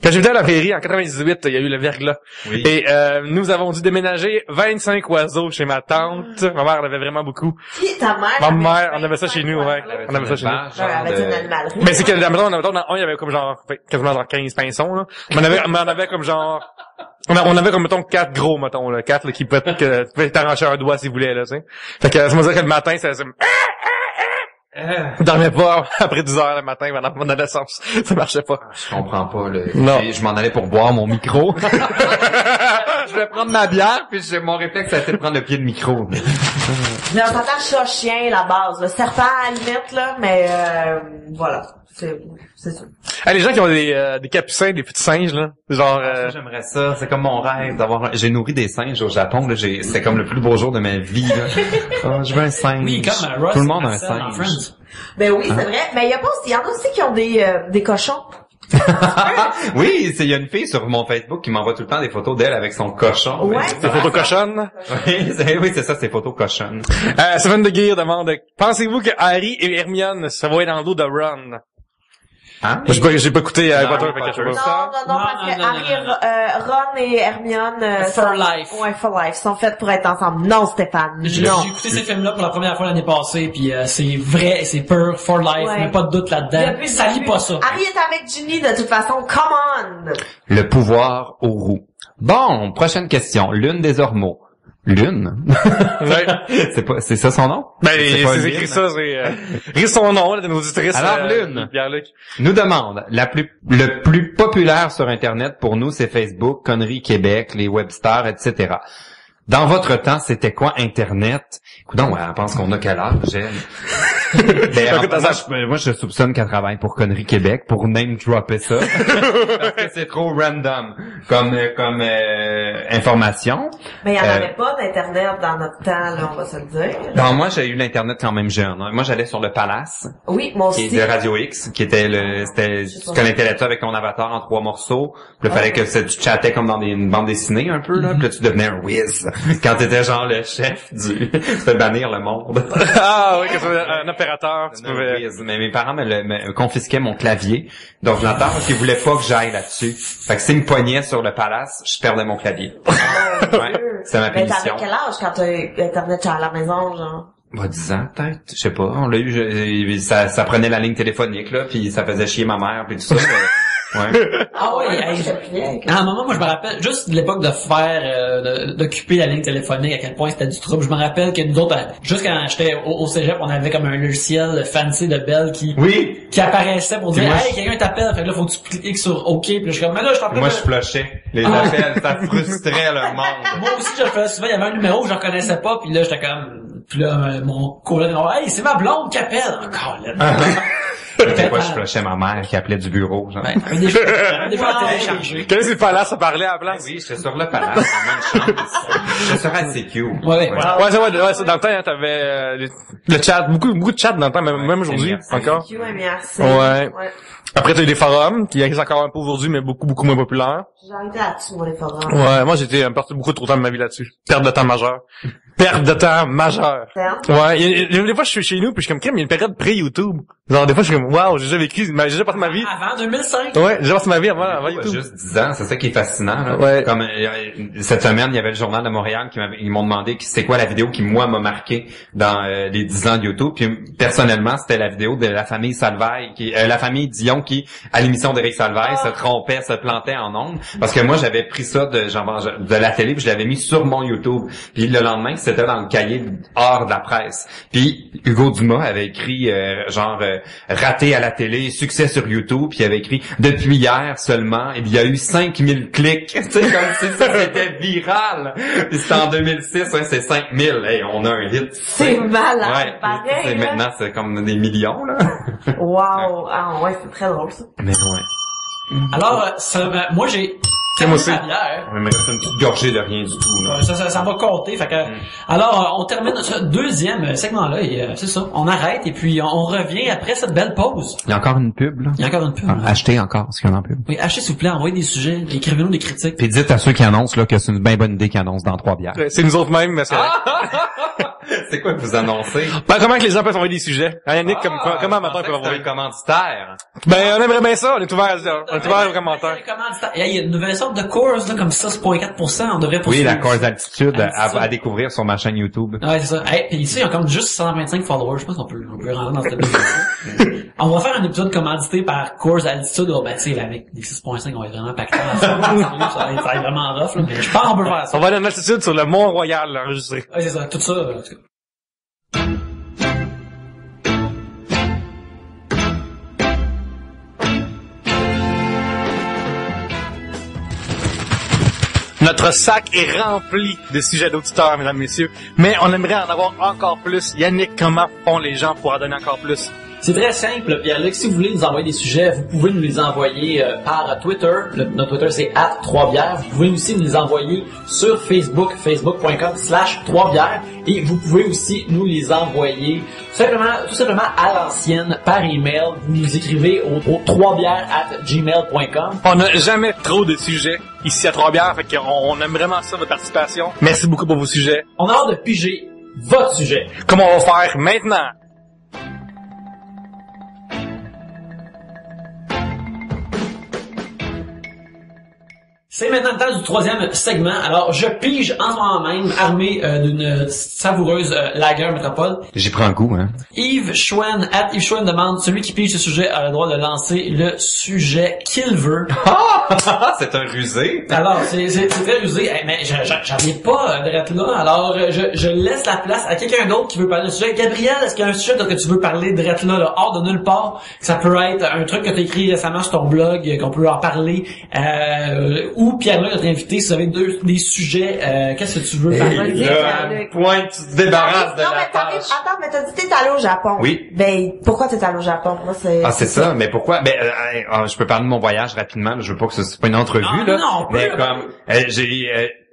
Quand j'étais à la prairie, en 98, il y a eu le verglas. Oui. Et nous avons dû déménager 25 oiseaux chez ma tante. Ma mère en avait vraiment beaucoup. Puis ta mère? Ma mère, on avait ça chez nous, ouais. On avait ça chez nous. Avec une animalerie. Mais c'est que, dans un, il y avait comme genre, quasiment genre 15 pinsons, là. Mais on avait comme genre, on avait comme, mettons, 4 gros, mettons, là. 4, là, qui pouvaient t'arracher un doigt s'ils voulaient, là, tu sais. Fait que, ça veut dire que le matin, ça je dormais pas après 10 heures le matin pendant mon adolescence. Ça marchait pas. Je comprends pas, Non. Je m'en allais pour boire mon micro. Je vais prendre ma bière, puis mon réflexe, ça a été de prendre le pied de micro. Mais on s'entend chat-chien, la base, le serpent à la limite, là, mais voilà. C'est ça. Les gens qui ont des capucins, des petits singes, là. Genre, j'aimerais ça. C'est comme mon rêve d'avoir j'ai nourri des singes au Japon, là. C'était comme le plus beau jour de ma vie, là. Je veux un singe. Oui, comme Ross. Tout le monde a un singe. Ben oui, c'est vrai. Mais il y en a aussi qui ont des cochons. Oui, il y a une fille sur mon Facebook qui m'envoie tout le temps des photos d'elle avec son cochon. Ouais. Des photos cochonnes. Oui, c'est ça, ces photos cochonnes. Sven de Gear demande, pensez-vous que Harry et Hermione se voient dans l'eau de Ron? Hein? J'ai pas écouté Harry Potter. Non, parce que Harry, Ron et Hermione... For life. Ouais, for life. Sont faites pour être ensemble. Non, Stéphane. J'ai écouté ces films-là pour la première fois l'année passée, puis c'est vrai et c'est pur, for life, mais pas de doute là-dedans. Ça lit pas ça. Harry est avec Ginny de toute façon. Come on! Le pouvoir aux roues. Bon, prochaine question. Lune des Ormeaux. Lune? Ouais. C'est ça son nom? Ben, c'est écrit ça, c'est son nom, là, de nos auditrices. Alors, Lune. Pierre-Luc. Nous demande, le plus populaire sur Internet pour nous, c'est Facebook, Conneries Québec, les Webstars, etc. Dans votre temps, c'était quoi Internet? Écoute, ouais, elle pense qu'on a quel âge, moi, je soupçonne qu'elle travaille pour Conneries Québec pour name dropper ça. Parce que c'est trop random comme information. Mais il n'y en avait pas d'Internet dans notre temps, là, on va se le dire. Non, moi, j'ai eu l'Internet quand même jeune. Moi, j'allais sur le Palace. Oui, moi aussi. Qui est de Radio X, qui était tu connectais là-dessus avec ton avatar en 3 morceaux. Puis il fallait que tu chattais comme dans une bande dessinée un peu, là. Puis là, tu devenais un whiz. Quand t'étais genre le chef tu fais bannir le monde. Ah oui, que c'est un opérateur. Tu pouvais... Mais mes parents me confisquaient mon clavier d'ordinateur parce qu'ils voulaient pas que j'aille là-dessus. Fait que s'ils me pognaient sur le Palace, je perdais mon clavier. Ouais, c'est ma punition. Mais t'avais quel âge quand t'as Internet à la maison, genre? 10 ans peut-être, je sais pas. On l'a eu, ça prenait la ligne téléphonique là, puis ça faisait chier ma mère puis tout ça. Ouais. Ah oui, à un moment, moi je me rappelle juste de l'époque de faire d'occuper la ligne téléphonique, à quel point c'était du trouble. Je me rappelle que nous autres, juste quand j'étais au cégep, on avait comme un logiciel fancy de Bell qui apparaissait pour dire hey, quelqu'un t'appelle, fait que là faut que tu cliques sur OK, puis là, je suis comme mais là je t'appelle. Moi je flushais les appels, ça frustrait le monde. Moi aussi je le faisais souvent, il y avait un numéro que je reconnaissais pas, puis là j'étais comme Puis là, mon collègue, hey, c'est ma blonde qui appelle. Encore là. Des fois, je flashais ma mère qui appelait du bureau, genre. Ben, des fois à télécharger. Quel est le palace à parler à la place? Oui, j'étais sur le palace, c'est une chance. J'étais sur ACQ. Ouais, dans le temps, t'avais, le chat, beaucoup de chat dans le temps, même aujourd'hui, encore. ACQ, MRC. Ouais. Après, t'as eu des forums, qui existent encore un peu aujourd'hui, mais beaucoup moins populaires. J'ai arrêté là-dessus, moi, les forums. Ouais, moi, j'étais parti beaucoup trop de temps de ma vie là-dessus. Perte de temps majeure. Perte de temps majeure. Ouais, des fois, je suis chez nous, puis je suis comme, il y a une période pré-YouTube. Genre, des fois, je suis comme, waouh, j'ai déjà vécu, j'ai déjà passé ma vie. Avant 2005. Ouais, j'ai déjà passé ma vie avant YouTube. Juste 10 ans, c'est ça qui est fascinant, là. Ouais. Comme, cette semaine, il y avait le Journal de Montréal ils m'ont demandé c'est quoi la vidéo qui, moi, m'a marqué dans les 10 ans de YouTube. Puis, personnellement, c'était la vidéo de la famille Salvaille, la famille Dion qui, à l'émission d'Éric Salvaille, se trompait, se plantait en ondes. Parce que moi, j'avais pris ça de la télé, puis je l'avais mis sur mon YouTube. Puis le lendemain, c'était dans le cahier hors de la presse. Puis Hugo Dumas avait écrit raté à la télé, succès sur YouTube, puis il avait écrit depuis hier seulement, il y a eu 5000 clics. Tu sais, comme si ça c'était viral. Puis c'était en 2006, ouais, c'est 5000. Hey, on a un hit. C'est malade, ouais, pareil. Maintenant, c'est comme des millions, là. Wow. Ah ouais, c'est très drôle, ça. Mais ouais. Alors, moi, j'ai... Moi aussi. Il me reste une petite gorgée de rien du tout, là. Ça va compter. Fait que, alors, on termine ce deuxième segment-là et c'est ça. On arrête et puis on revient après cette belle pause. Il y a encore une pub, là. Il y a encore une pub. Achetez encore, parce qu'il y en a en pub. Oui, achetez s'il vous plaît, envoyez des sujets, écrivez-nous des critiques. Puis dites à ceux qui annoncent là que c'est une bien bonne idée qu'ils annoncent dans 3 bières. C'est nous autres mêmes, mais c'est C'est quoi que vous annoncez? Ben, comment que les gens peuvent envoyer des sujets? Yannick, comment maintenant ils peuvent envoyer? Un commanditaire. Ben, on aimerait bien ça, on est ouvert aux commentaires. Il y a une nouvelle sorte de course, là, comme 6,4%, on devrait poursuivre. Oui, la course d'altitude à découvrir sur ma chaîne YouTube. Ouais, c'est ça. Hey, puis ici, il y a comme juste 125 followers, je pense qu'on peut rentrer dans cette vidéo. On va faire un épisode commandité par course d'altitude, ben, tu sais, avec les 6,5, on va être vraiment pacté. Ça va être vraiment rough, là, mais je pense qu'on peut faire ça. On va aller en altitude sur le Mont-Royal, là, enregistré. Ouais, c'est ça, tout ça, en tout cas. Notre sac est rempli de sujets d'auditeurs, mesdames, messieurs. Mais on aimerait en avoir encore plus. Yannick, comment font les gens pour en donner encore plus? C'est très simple, Pierre-Luc. Si vous voulez nous envoyer des sujets, vous pouvez nous les envoyer par Twitter. Notre Twitter, c'est @3bières. Vous pouvez aussi nous les envoyer sur Facebook, facebook.com/3bières. Et vous pouvez aussi nous les envoyer tout simplement à l'ancienne par email. Vous nous écrivez au 3bières@gmail.com. On n'a jamais trop de sujets ici à 3bières, fait qu'on aime vraiment ça, votre participation. Merci beaucoup pour vos sujets. On a hâte de piger votre sujet. Comme on va faire maintenant. C'est maintenant le temps du troisième segment. Alors, je pige en ce moment même, armé d'une savoureuse lager métropole. J'y prends goût, hein. Yves Schwen demande, celui qui pige ce sujet a le droit de lancer le sujet qu'il veut. C'est un rusé. Alors, c'est très rusé, mais j'en ai pas d'être là. Alors, je laisse la place à quelqu'un d'autre qui veut parler du sujet. Gabriel, est-ce qu'il y a un sujet que tu veux parler d'être là, hors de nulle part? Ça peut être un truc que tu as écrit récemment sur ton blog, qu'on peut en parler, ou Pierre-Luc, notre invité, si vous avez des sujets, qu'est-ce que tu veux parler? Point, tu te débarrasses de la tâche. Attends, mais t'as dit t'es allé au Japon. Oui. Ben, pourquoi t'es allé au Japon? Moi, c'est ça. Mais pourquoi? Ben, je peux parler de mon voyage rapidement. Je veux pas que ce soit pas une entrevue, là. Non, mais comme,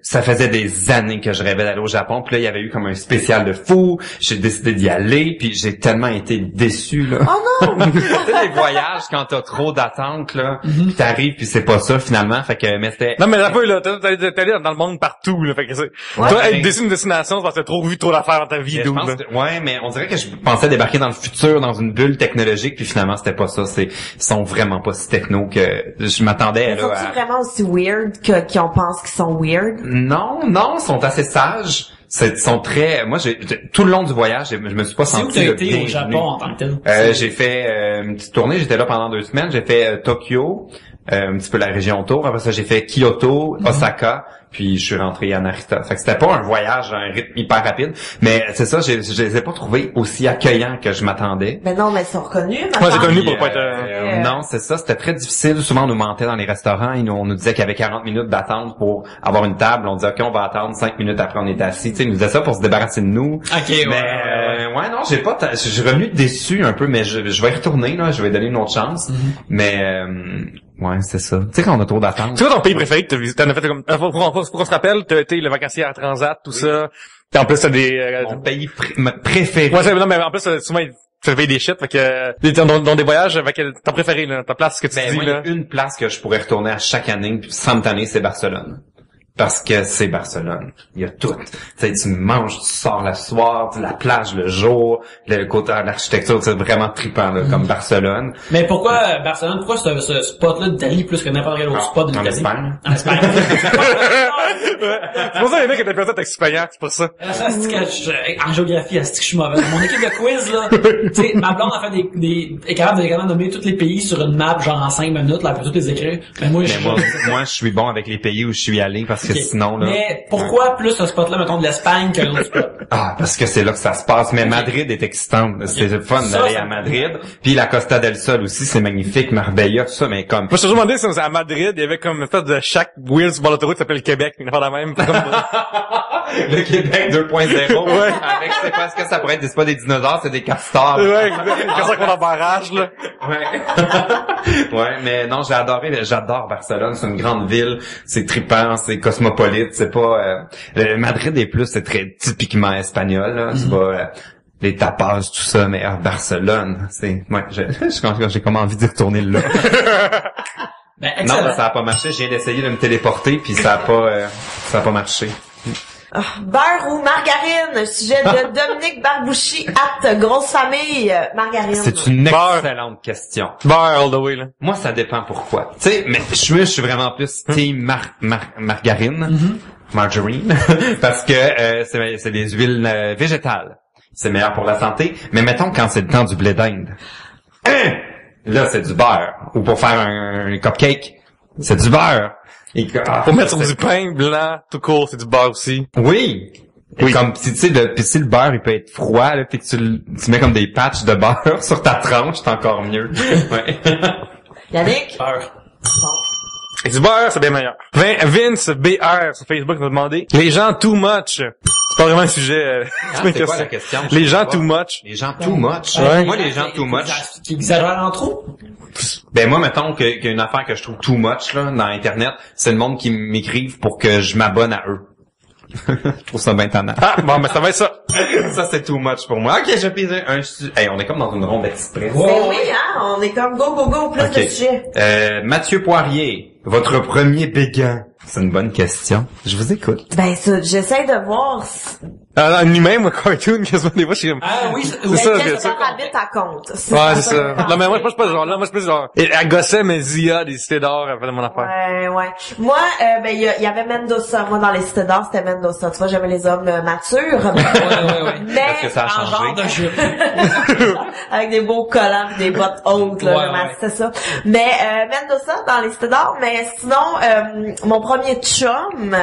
ça faisait des années que je rêvais d'aller au Japon, puis là il y avait eu comme un spécial de fou, j'ai décidé d'y aller, puis j'ai tellement été déçu là. Oh non. Tu sais, les voyages quand t'as trop d'attentes là, puis t'arrives puis c'est pas ça finalement, fait que mais c'était. Non mais un peu là, t'es allé dans le monde partout là, fait que c'est. Ouais, toi être déçu d'une destination, c'est parce que t'as trop vu trop d'affaires dans ta vie, je pense ouais, mais on dirait que je pensais débarquer dans le futur, dans une bulle technologique, puis finalement c'était pas ça. Ils sont vraiment pas si techno que je m'attendais là. Sont-ils vraiment aussi weird qu'on pense qu'ils sont weird? Non, ils sont assez sages. Ils sont très. Moi, tout le long du voyage, je me suis pas senti. C'est où t'as été au Japon en tant que tel? J'ai fait une petite tournée. J'étais là pendant 2 semaines. J'ai fait Tokyo, un petit peu la région autour. Après ça, j'ai fait Kyoto, Osaka, puis je suis rentré à Narita. Fait que c'était pas un voyage à un rythme hyper rapide, mais c'est ça, je les ai pas trouvés aussi accueillants que je m'attendais. Mais non, mais ils sont reconnus. Ouais, c'est connu pour pas être... Non, c'est ça, c'était très difficile. Souvent, on nous mentait dans les restaurants. On nous disait qu'il y avait 40 minutes d'attente pour avoir une table. On disait, OK, on va attendre 5 minutes après, on est assis. Tu sais, ils nous disaient ça pour se débarrasser de nous. OK, mais, ouais, non, je suis revenu déçu un peu, mais je vais y retourner, là. Je vais donner une autre chance. Mais, ouais, c'est ça. Tu sais, quand on a trop d'attente. C'est quoi ton pays préféré que t'as visité? T'en as fait comme, pour qu'on se rappelle, t'as été le vacancier à Transat, tout ça. Puis en plus, t'as des, mon pays préféré. Ouais, non, mais en plus, souvent, tu fais des shit, fait que, dans des voyages, avec ton préféré, là, ta place que tu dis, moi, là. Une place que je pourrais retourner à chaque année, sans me tanner, c'est Barcelone. Parce que c'est Barcelone. Il y a tout. Tu sais, tu manges, tu sors le soir, la plage le jour, le côté de l'architecture, c'est vraiment trippant, là, comme Barcelone. Mais pourquoi Barcelone? Pourquoi ce spot-là d'Italie plus que n'importe quel autre spot de l'Italie? En Espagne. En Espagne. C'est pour ça les mecs étaient peut-être expérients, c'est pour ça. Ça, c'est que en géographie, c'est que je suis mauvais. Mon équipe de quiz, là, tu sais, ma blonde a fait est capable de nommer tous les pays sur une map, genre en 5 minutes, là, pour toutes les écrire. Mais moi, je suis bon avec les pays où je suis allé, parce que sinon, là. Mais pourquoi plus ce spot-là, mettons, de l'Espagne que l'autre spot? Ah, parce que c'est là que ça se passe. Mais Madrid est excitant. C'est le fun d'aller à Madrid. Puis la Costa del Sol aussi, c'est magnifique. Marbella, tout ça, mais comme... Moi, je me suis demandé si à Madrid, il y avait comme une espèce de chaque wheel sur l'autoroute qui s'appelle le Québec, une affaire de même. Le Québec 2.0. Ouais. Avec, c'est parce que ça pourrait être, c'est pas des dinosaures, c'est des castors. Ouais, comme ça qu'on a barrage, là. Ouais. Ouais, mais non, j'adore Barcelone. C'est une grande ville. C'est trippant, c'est cosmopolite. C'est pas, Madrid est plus, c'est très typiquement espagnol, là. Tu vas, les tapas, tout ça, mais Barcelone, c'est, ouais, j'ai comme envie d'y retourner là. Ben, non, ça a pas marché. Je viens d'essayer de me téléporter, puis ça a pas marché. Beurre ou margarine? Sujet de Dominique Barbouchi, grosse famille. Margarine. C'est une excellente question. Beurre all the way, là. Moi, ça dépend pourquoi. Tu sais, mais je suis vraiment plus team margarine. Margarine. Parce que, c'est des huiles végétales. C'est meilleur pour la santé. Mais mettons quand c'est le temps du blé d'Inde. Là, c'est du beurre. Ou pour faire un cupcake, c'est du beurre. Et pour mettre sur du pain blanc, tout court, c'est du beurre aussi. Oui. Oui. Comme, si tu sais, si le beurre, il peut être froid, là, puis que tu mets comme des patchs de beurre sur ta tranche, c'est encore mieux. Ouais. Yannick? Beurre. Et du beurre, c'est bien meilleur. Vince BR sur Facebook nous a demandé, les gens too much. C'est pas vraiment un sujet, c'est quoi la question? Les gens too much. Les gens too much? Ouais. Moi, les gens too much. Qui exagèrent en trop? Ben, moi, mettons qu'il y a une affaire que je trouve too much, là, dans Internet, c'est le monde qui m'écrive pour que je m'abonne à eux. Je trouve ça bien tannant. Ah, bon, mais ça va être ça. Ça, c'est too much pour moi. Ok, je vais piser hey, on est comme dans une ronde express. Wow. Oui, hein, on est comme go, plus de sujets. Mathieu Poirier, votre premier béguin. C'est une bonne question. Je vous écoute. Ben, ça, j'essaie de voir. Un humain, moi, cartoon, quasiment des fois, je suis comme... Ah oui, c'est ça. Quel habite à compte. Ouais, c'est ça. Non, mais moi, je suis pas ce genre-là. Moi, je suis plus genre... Elle gossait, mais Zia, des cités d'or, elle faisait mon affaire. Ouais. Moi, ben, il y avait Mendoza. Moi, dans les cités d'or, c'était Mendoza. Tu vois, j'aimais les hommes matures. Ouais. Mais... Est-ce que ça a changé? Genre de jupe. Avec des beaux collants et des bottes hautes, là. Ouais. C'était ça. Mais, Mendoza, dans les cités d'or. Mais sinon, mon premier chum,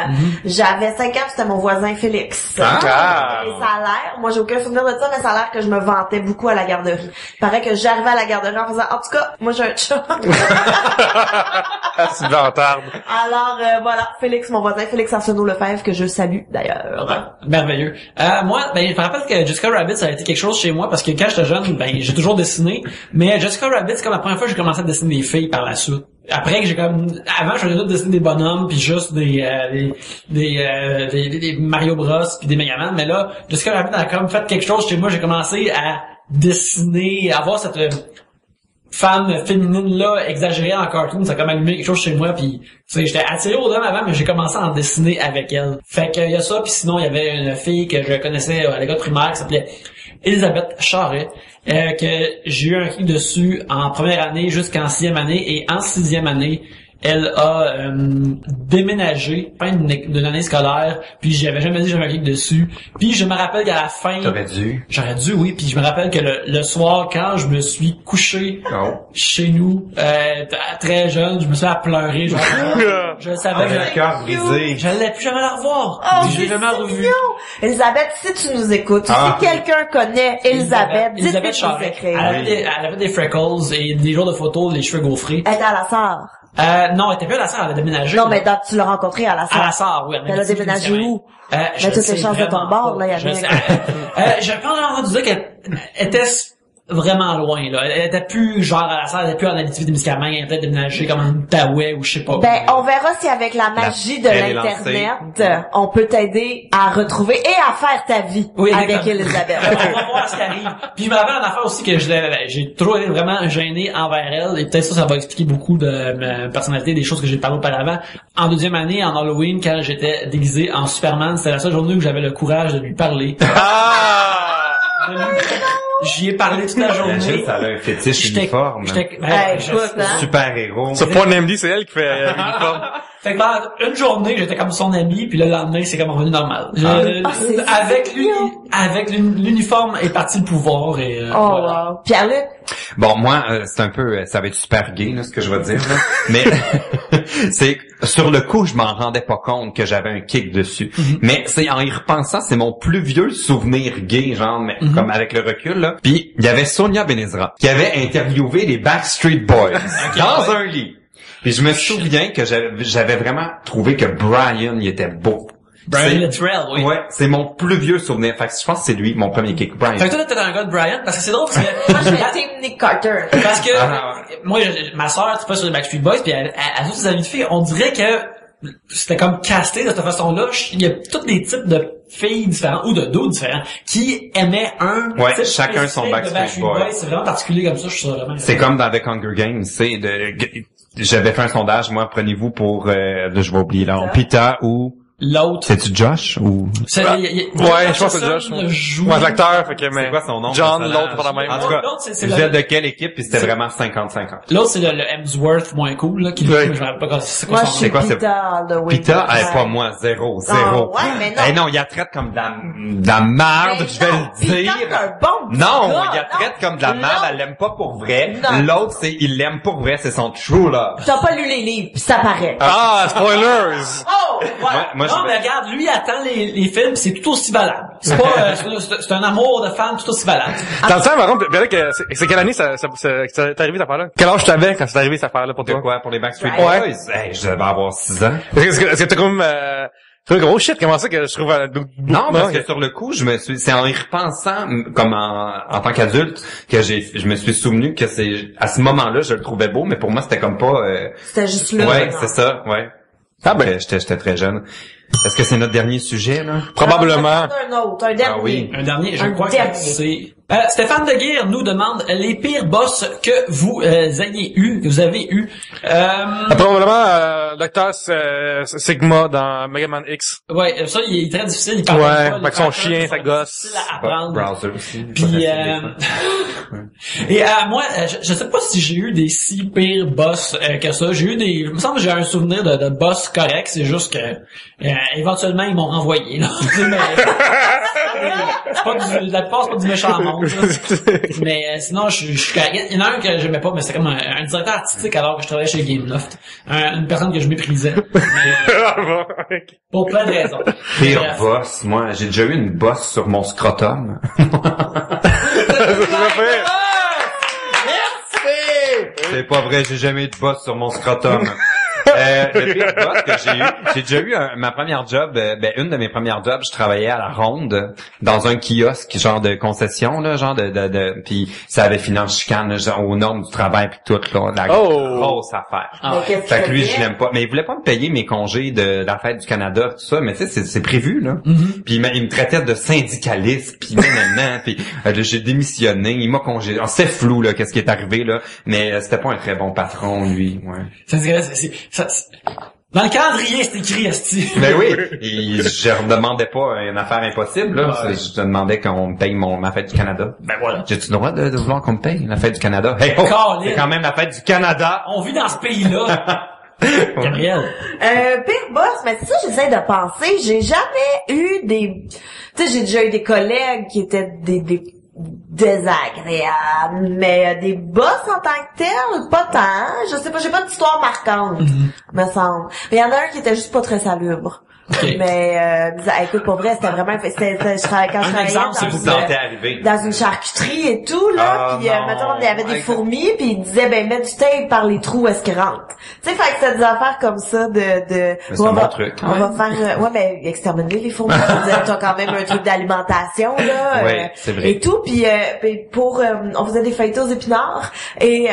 j'avais 5 ans, c'était mon voisin Félix. Et ça a l'air, moi j'ai aucun souvenir de ça, mais ça a l'air que je me vantais beaucoup à la garderie. Il paraît que j'arrivais à la garderie en faisant, en tout cas, moi j'ai un chum. C'est une vantarde. Alors, voilà, Félix, mon voisin, Félix Arsenault Lefebvre, que je salue d'ailleurs. Ouais, merveilleux. Moi, ben, je me rappelle que Jessica Rabbit, ça a été quelque chose chez moi, parce que quand j'étais jeune, ben, j'ai toujours dessiné. Mais Jessica Rabbit, c'est comme la première fois que j'ai commencé à dessiner des filles par la suite. Après que j'ai avant je faisais tout dessiner des bonhommes puis juste des Mario Bros puis des Mega Man, mais là Jessica Rabbit a comme fait quelque chose chez moi, j'ai commencé à dessiner, à avoir cette femme féminine là exagérée en cartoon, ça a comme allumé quelque chose chez moi, puis tu sais j'étais attiré aux dames avant, mais j'ai commencé à en dessiner avec elle. Fait que y a ça, puis sinon il y avait une fille que je connaissais à l'école primaire qui s'appelait Elisabeth Charret, que j'ai eu un clic dessus en première année jusqu'en 6e année, et en 6e année, elle a déménagé fin d'une année scolaire, puis j'avais jamais dit que j'avais un geek dessus. Puis je me rappelle qu'à la fin... J'aurais dû, oui. Puis je me rappelle que le soir, quand je me suis couché chez nous, très jeune, je me suis à pleurer. Je savais que le cœur brisé. Je n'allais plus jamais la revoir. Je l'ai jamais revue. Elisabeth, si tu nous écoutes, si quelqu'un connaît Elisabeth, Elisabeth Charret. Elle avait des freckles et des jours de photos, les cheveux gaufrés. Elle était à la Sarre. Non, elle était plus à la Sarre, elle a déménagé. Non, mais tu l'as rencontrée à la Sarre. À la Sarre, oui. Elle a déménagé où? Mais toutes les chances de ton bord, là, il y avait... Je pense envie de dire qu'elle était vraiment loin, là. Elle était plus genre à la Sarre, elle était plus en Abitibi-Témiscamingue, elle était peut-être déménagée comme en Outaouais ou je sais pas. Ben, on verra si avec la magie de l'Internet, on peut t'aider à retrouver et à faire ta vie avec Elisabeth. On va voir ce qui arrive. Puis je me rappelle une affaire aussi que j'ai toujours été vraiment gêné envers elle, et peut-être ça va expliquer beaucoup de ma personnalité, des choses que j'ai parlé auparavant. En deuxième année, en Halloween, quand j'étais déguisé en Superman, c'était la seule journée où j'avais le courage de lui parler. J'y ai parlé toute la journée. Imagine, ça a un fétiche uniforme. Super héros. C'est pas un MD, c'est elle qui fait l'uniforme. Fait que pendant une journée, j'étais comme son ami, puis le lendemain, c'est comme revenu normal. Avec l'uniforme est parti le pouvoir et voilà. Wow. Pierre-Luc? Bon, moi, c'est un peu, ça va être super gay, là, ce que je vais dire, là. Mais, c'est, sur le coup, je m'en rendais pas compte que j'avais un kick dessus. Mais, c'est, en y repensant, c'est mon plus vieux souvenir gay, genre, mais, comme avec le recul, là. Puis, il y avait Sonia Benezra, qui avait interviewé les Backstreet Boys dans un lit. Puis je me souviens que j'avais vraiment trouvé que Brian, il était beau. Brian Littrell, oui. Ouais, c'est mon plus vieux souvenir. Fait que je pense que c'est lui, mon premier kick, Brian. Fait que toi, t'es un gars de Brian, parce que c'est drôle, parce que... Moi, je vais team Nick Carter. Parce que, moi, ma sœur, tu pas sur les Backstreet Boys, puis elle toutes ses amies de filles, on dirait que c'était comme casté de cette façon-là. Il y a tous des types de filles différentes, ou de dos différents, qui aimaient un type chacun son Backstreet Boys. C'est vraiment particulier comme ça, je suis vraiment... C'est comme dans The Hunger Games, j'avais fait un sondage, moi, prenez-vous pour, je vais oublier là, Pita ou... L'autre. C'est-tu Josh ou... Ouais, je pense que c'est Josh. Moi, l'acteur, fait que, mais... C'est quoi son nom? John, l'autre, pas la même. En tout cas, c'est de quelle équipe, puis c'était vraiment 50-50. L'autre, c'est le Hemsworth moins cool, là, qui je me rappelle pas c'est quoi son nom. Moi, je suis Pita, Pita, pas moi, zéro. Ouais, mais non. Non, il la traite comme de la merde, je vais le dire. Pita, un bon petit non, gars, il la traite comme de la merde, elle l'aime pas pour vrai. L'autre, il l'aime pour vrai, c'est son true love. T'as pas lu les livres, pis ça paraît. Ah, spoilers! Oh! Ouais. Non, mais regarde, lui attend les films, c'est tout aussi valable. C'est pas, c'est un amour de fan tout aussi valable. Dans le temps, par contre, c'est quelle année ça t'est arrivé cette affaire-là? Quel âge t'avais quand c'est arrivé cette affaire-là pour toi? De quoi? Pour les Backstreet Boys? Hey, je devais avoir 6 ans. Est-ce que t'as comme, oh shit, comment ça que je trouve... Non, parce que sur le coup, c'est en y repensant, comme en tant qu'adulte, que je me suis souvenu que à ce moment-là, je le trouvais beau, mais pour moi, c'était comme pas, C'était juste là. Ouais, c'est ça, ouais. Ah ben. J'étais très jeune. Est-ce que c'est notre dernier sujet, là? Probablement. Un dernier. Ah oui. Un dernier, je crois que c'est... Stéphane Deguire nous demande les pires boss que vous avez eu. Probablement Docteur Sigma dans Mega Man X. Ouais, ça il est très difficile, il parle pas, avec son chien, sa gosse. À apprendre. Browser aussi. Puis et moi je sais pas si j'ai eu des si pires boss que ça. Il me semble que j'ai un souvenir de boss correct, c'est juste que éventuellement ils m'ont renvoyé là. C'est pas la plupart c'est pas du méchant monde. Mais sinon il y en a un que j'aimais pas, mais c'était comme un directeur artistique alors que je travaillais chez Gameloft, une personne que je méprisais, mais, pour plein de raisons. Pire boss, moi j'ai déjà eu une bosse sur mon scrotum. C'est pas vrai, j'ai jamais eu de boss sur mon scrotum. Le pire boss que j'ai déjà eu ma première job, une de mes premières jobs, je travaillais à la Ronde dans un kiosque genre de concession là, genre de puis ça avait fini en chicane genre aux normes du travail puis tout là, la grosse affaire. Fait que lui je l'aime pas, mais il voulait pas me payer mes congés de la fête du Canada tout ça, mais tu sais c'est prévu là. Puis il me traitait de syndicaliste puis nanana, puis j'ai démissionné, il m'a congé. C'est flou là qu'est-ce qui est arrivé là, mais c'était pas un très bon patron lui, ouais. Dans le calendrier, c'est écrit, esti. Ben oui, je ne demandais pas une affaire impossible, là. Je te demandais qu'on me paye ma fête du Canada. Ben voilà. J'ai-tu le droit de vouloir qu'on me paye la fête du Canada? Hey, c'est quand même la fête du Canada. On vit dans ce pays-là. Gabriel. Pire boss, mais c'est ça, j'essaie de penser. J'ai jamais eu des... Tu sais, j'ai déjà eu des collègues qui étaient des désagréables, mais des boss en tant que tel, pas tant. Je sais pas, j'ai pas d'histoire marquante, me semble. Mais il y en a un qui était juste pas très salubre. Okay. Mais écoute, pour vrai, c'était vraiment quand je travaillais dans une charcuterie et tout là, puis mettons il y avait des fourmis, puis il disait ben mets du tape par les trous où est-ce qu'ils rentrent. Tu sais, fait que c'était des affaires comme ça de c'est un bon truc. On va faire mais exterminer les fourmis, t'as quand même un truc d'alimentation là, c'est vrai. et tout, puis pour on faisait des feuilletés aux épinards et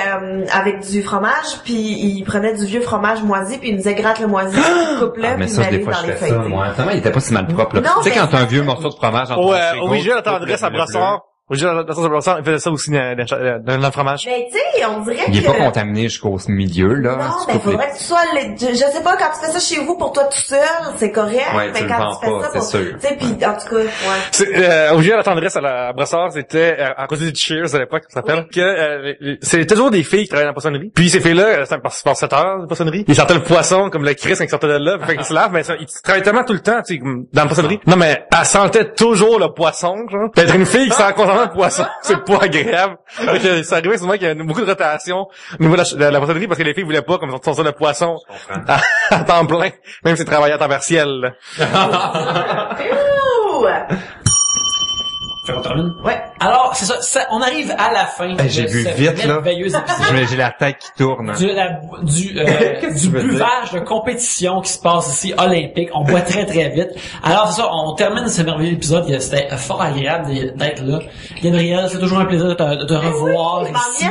avec du fromage, puis il prenait du vieux fromage moisi, puis il nous disait gratte le moisi, coupe-le, puis met dans les feuilletés. Moi, il était pas si mal propre, là. Tu sais, quand t'as un vieux morceau de fromage en au IGA, la tendresse à Brossard. Il faisait ça aussi dans le fromage. Mais tu sais, on dirait il est pas contaminé jusqu'au milieu, là. Non, mais faudrait que tu sois... Je sais pas, quand tu fais ça chez vous pour toi tout seul, c'est correct. Ouais, mais quand tu fais ça pour... Tu sais, pis en tout cas, ouais. Au IGA, la tendresse à Brossard, c'était, à cause du Cheers à l'époque, ça s'appelle, que c'est toujours des filles qui travaillent dans la poissonnerie. Puis ces filles-là, c'est par 7 heures, de poissonnerie. Ils sortaient le poisson, comme le Chris, quand ils sortaient de là, fait qu'ils se lavent, mais ils travaillent tellement tout le temps, tu sais, dans la poissonnerie. Non, mais elle sentait toujours le poisson, genre. D'être une fille qui sent constamment le poisson, c'est pas agréable. Ça arrivait souvent qu'il y avait beaucoup de rotation au niveau de la poissonnerie parce que les filles voulaient pas, comme ça, le poisson à temps plein, même si c'est travaillé à temps partiel. Fait qu'on termine? Ouais. Alors, c'est ça, on arrive à la fin de j'ai vu ce vite, merveilleux épisode. J'ai la tête qui tourne. Du buvage de compétition qui se passe ici, olympique. On boit très très vite. Alors, c'est ça, on termine ce merveilleux épisode. C'était fort agréable d'être là. Gabriel, c'est toujours un plaisir de te revoir ici.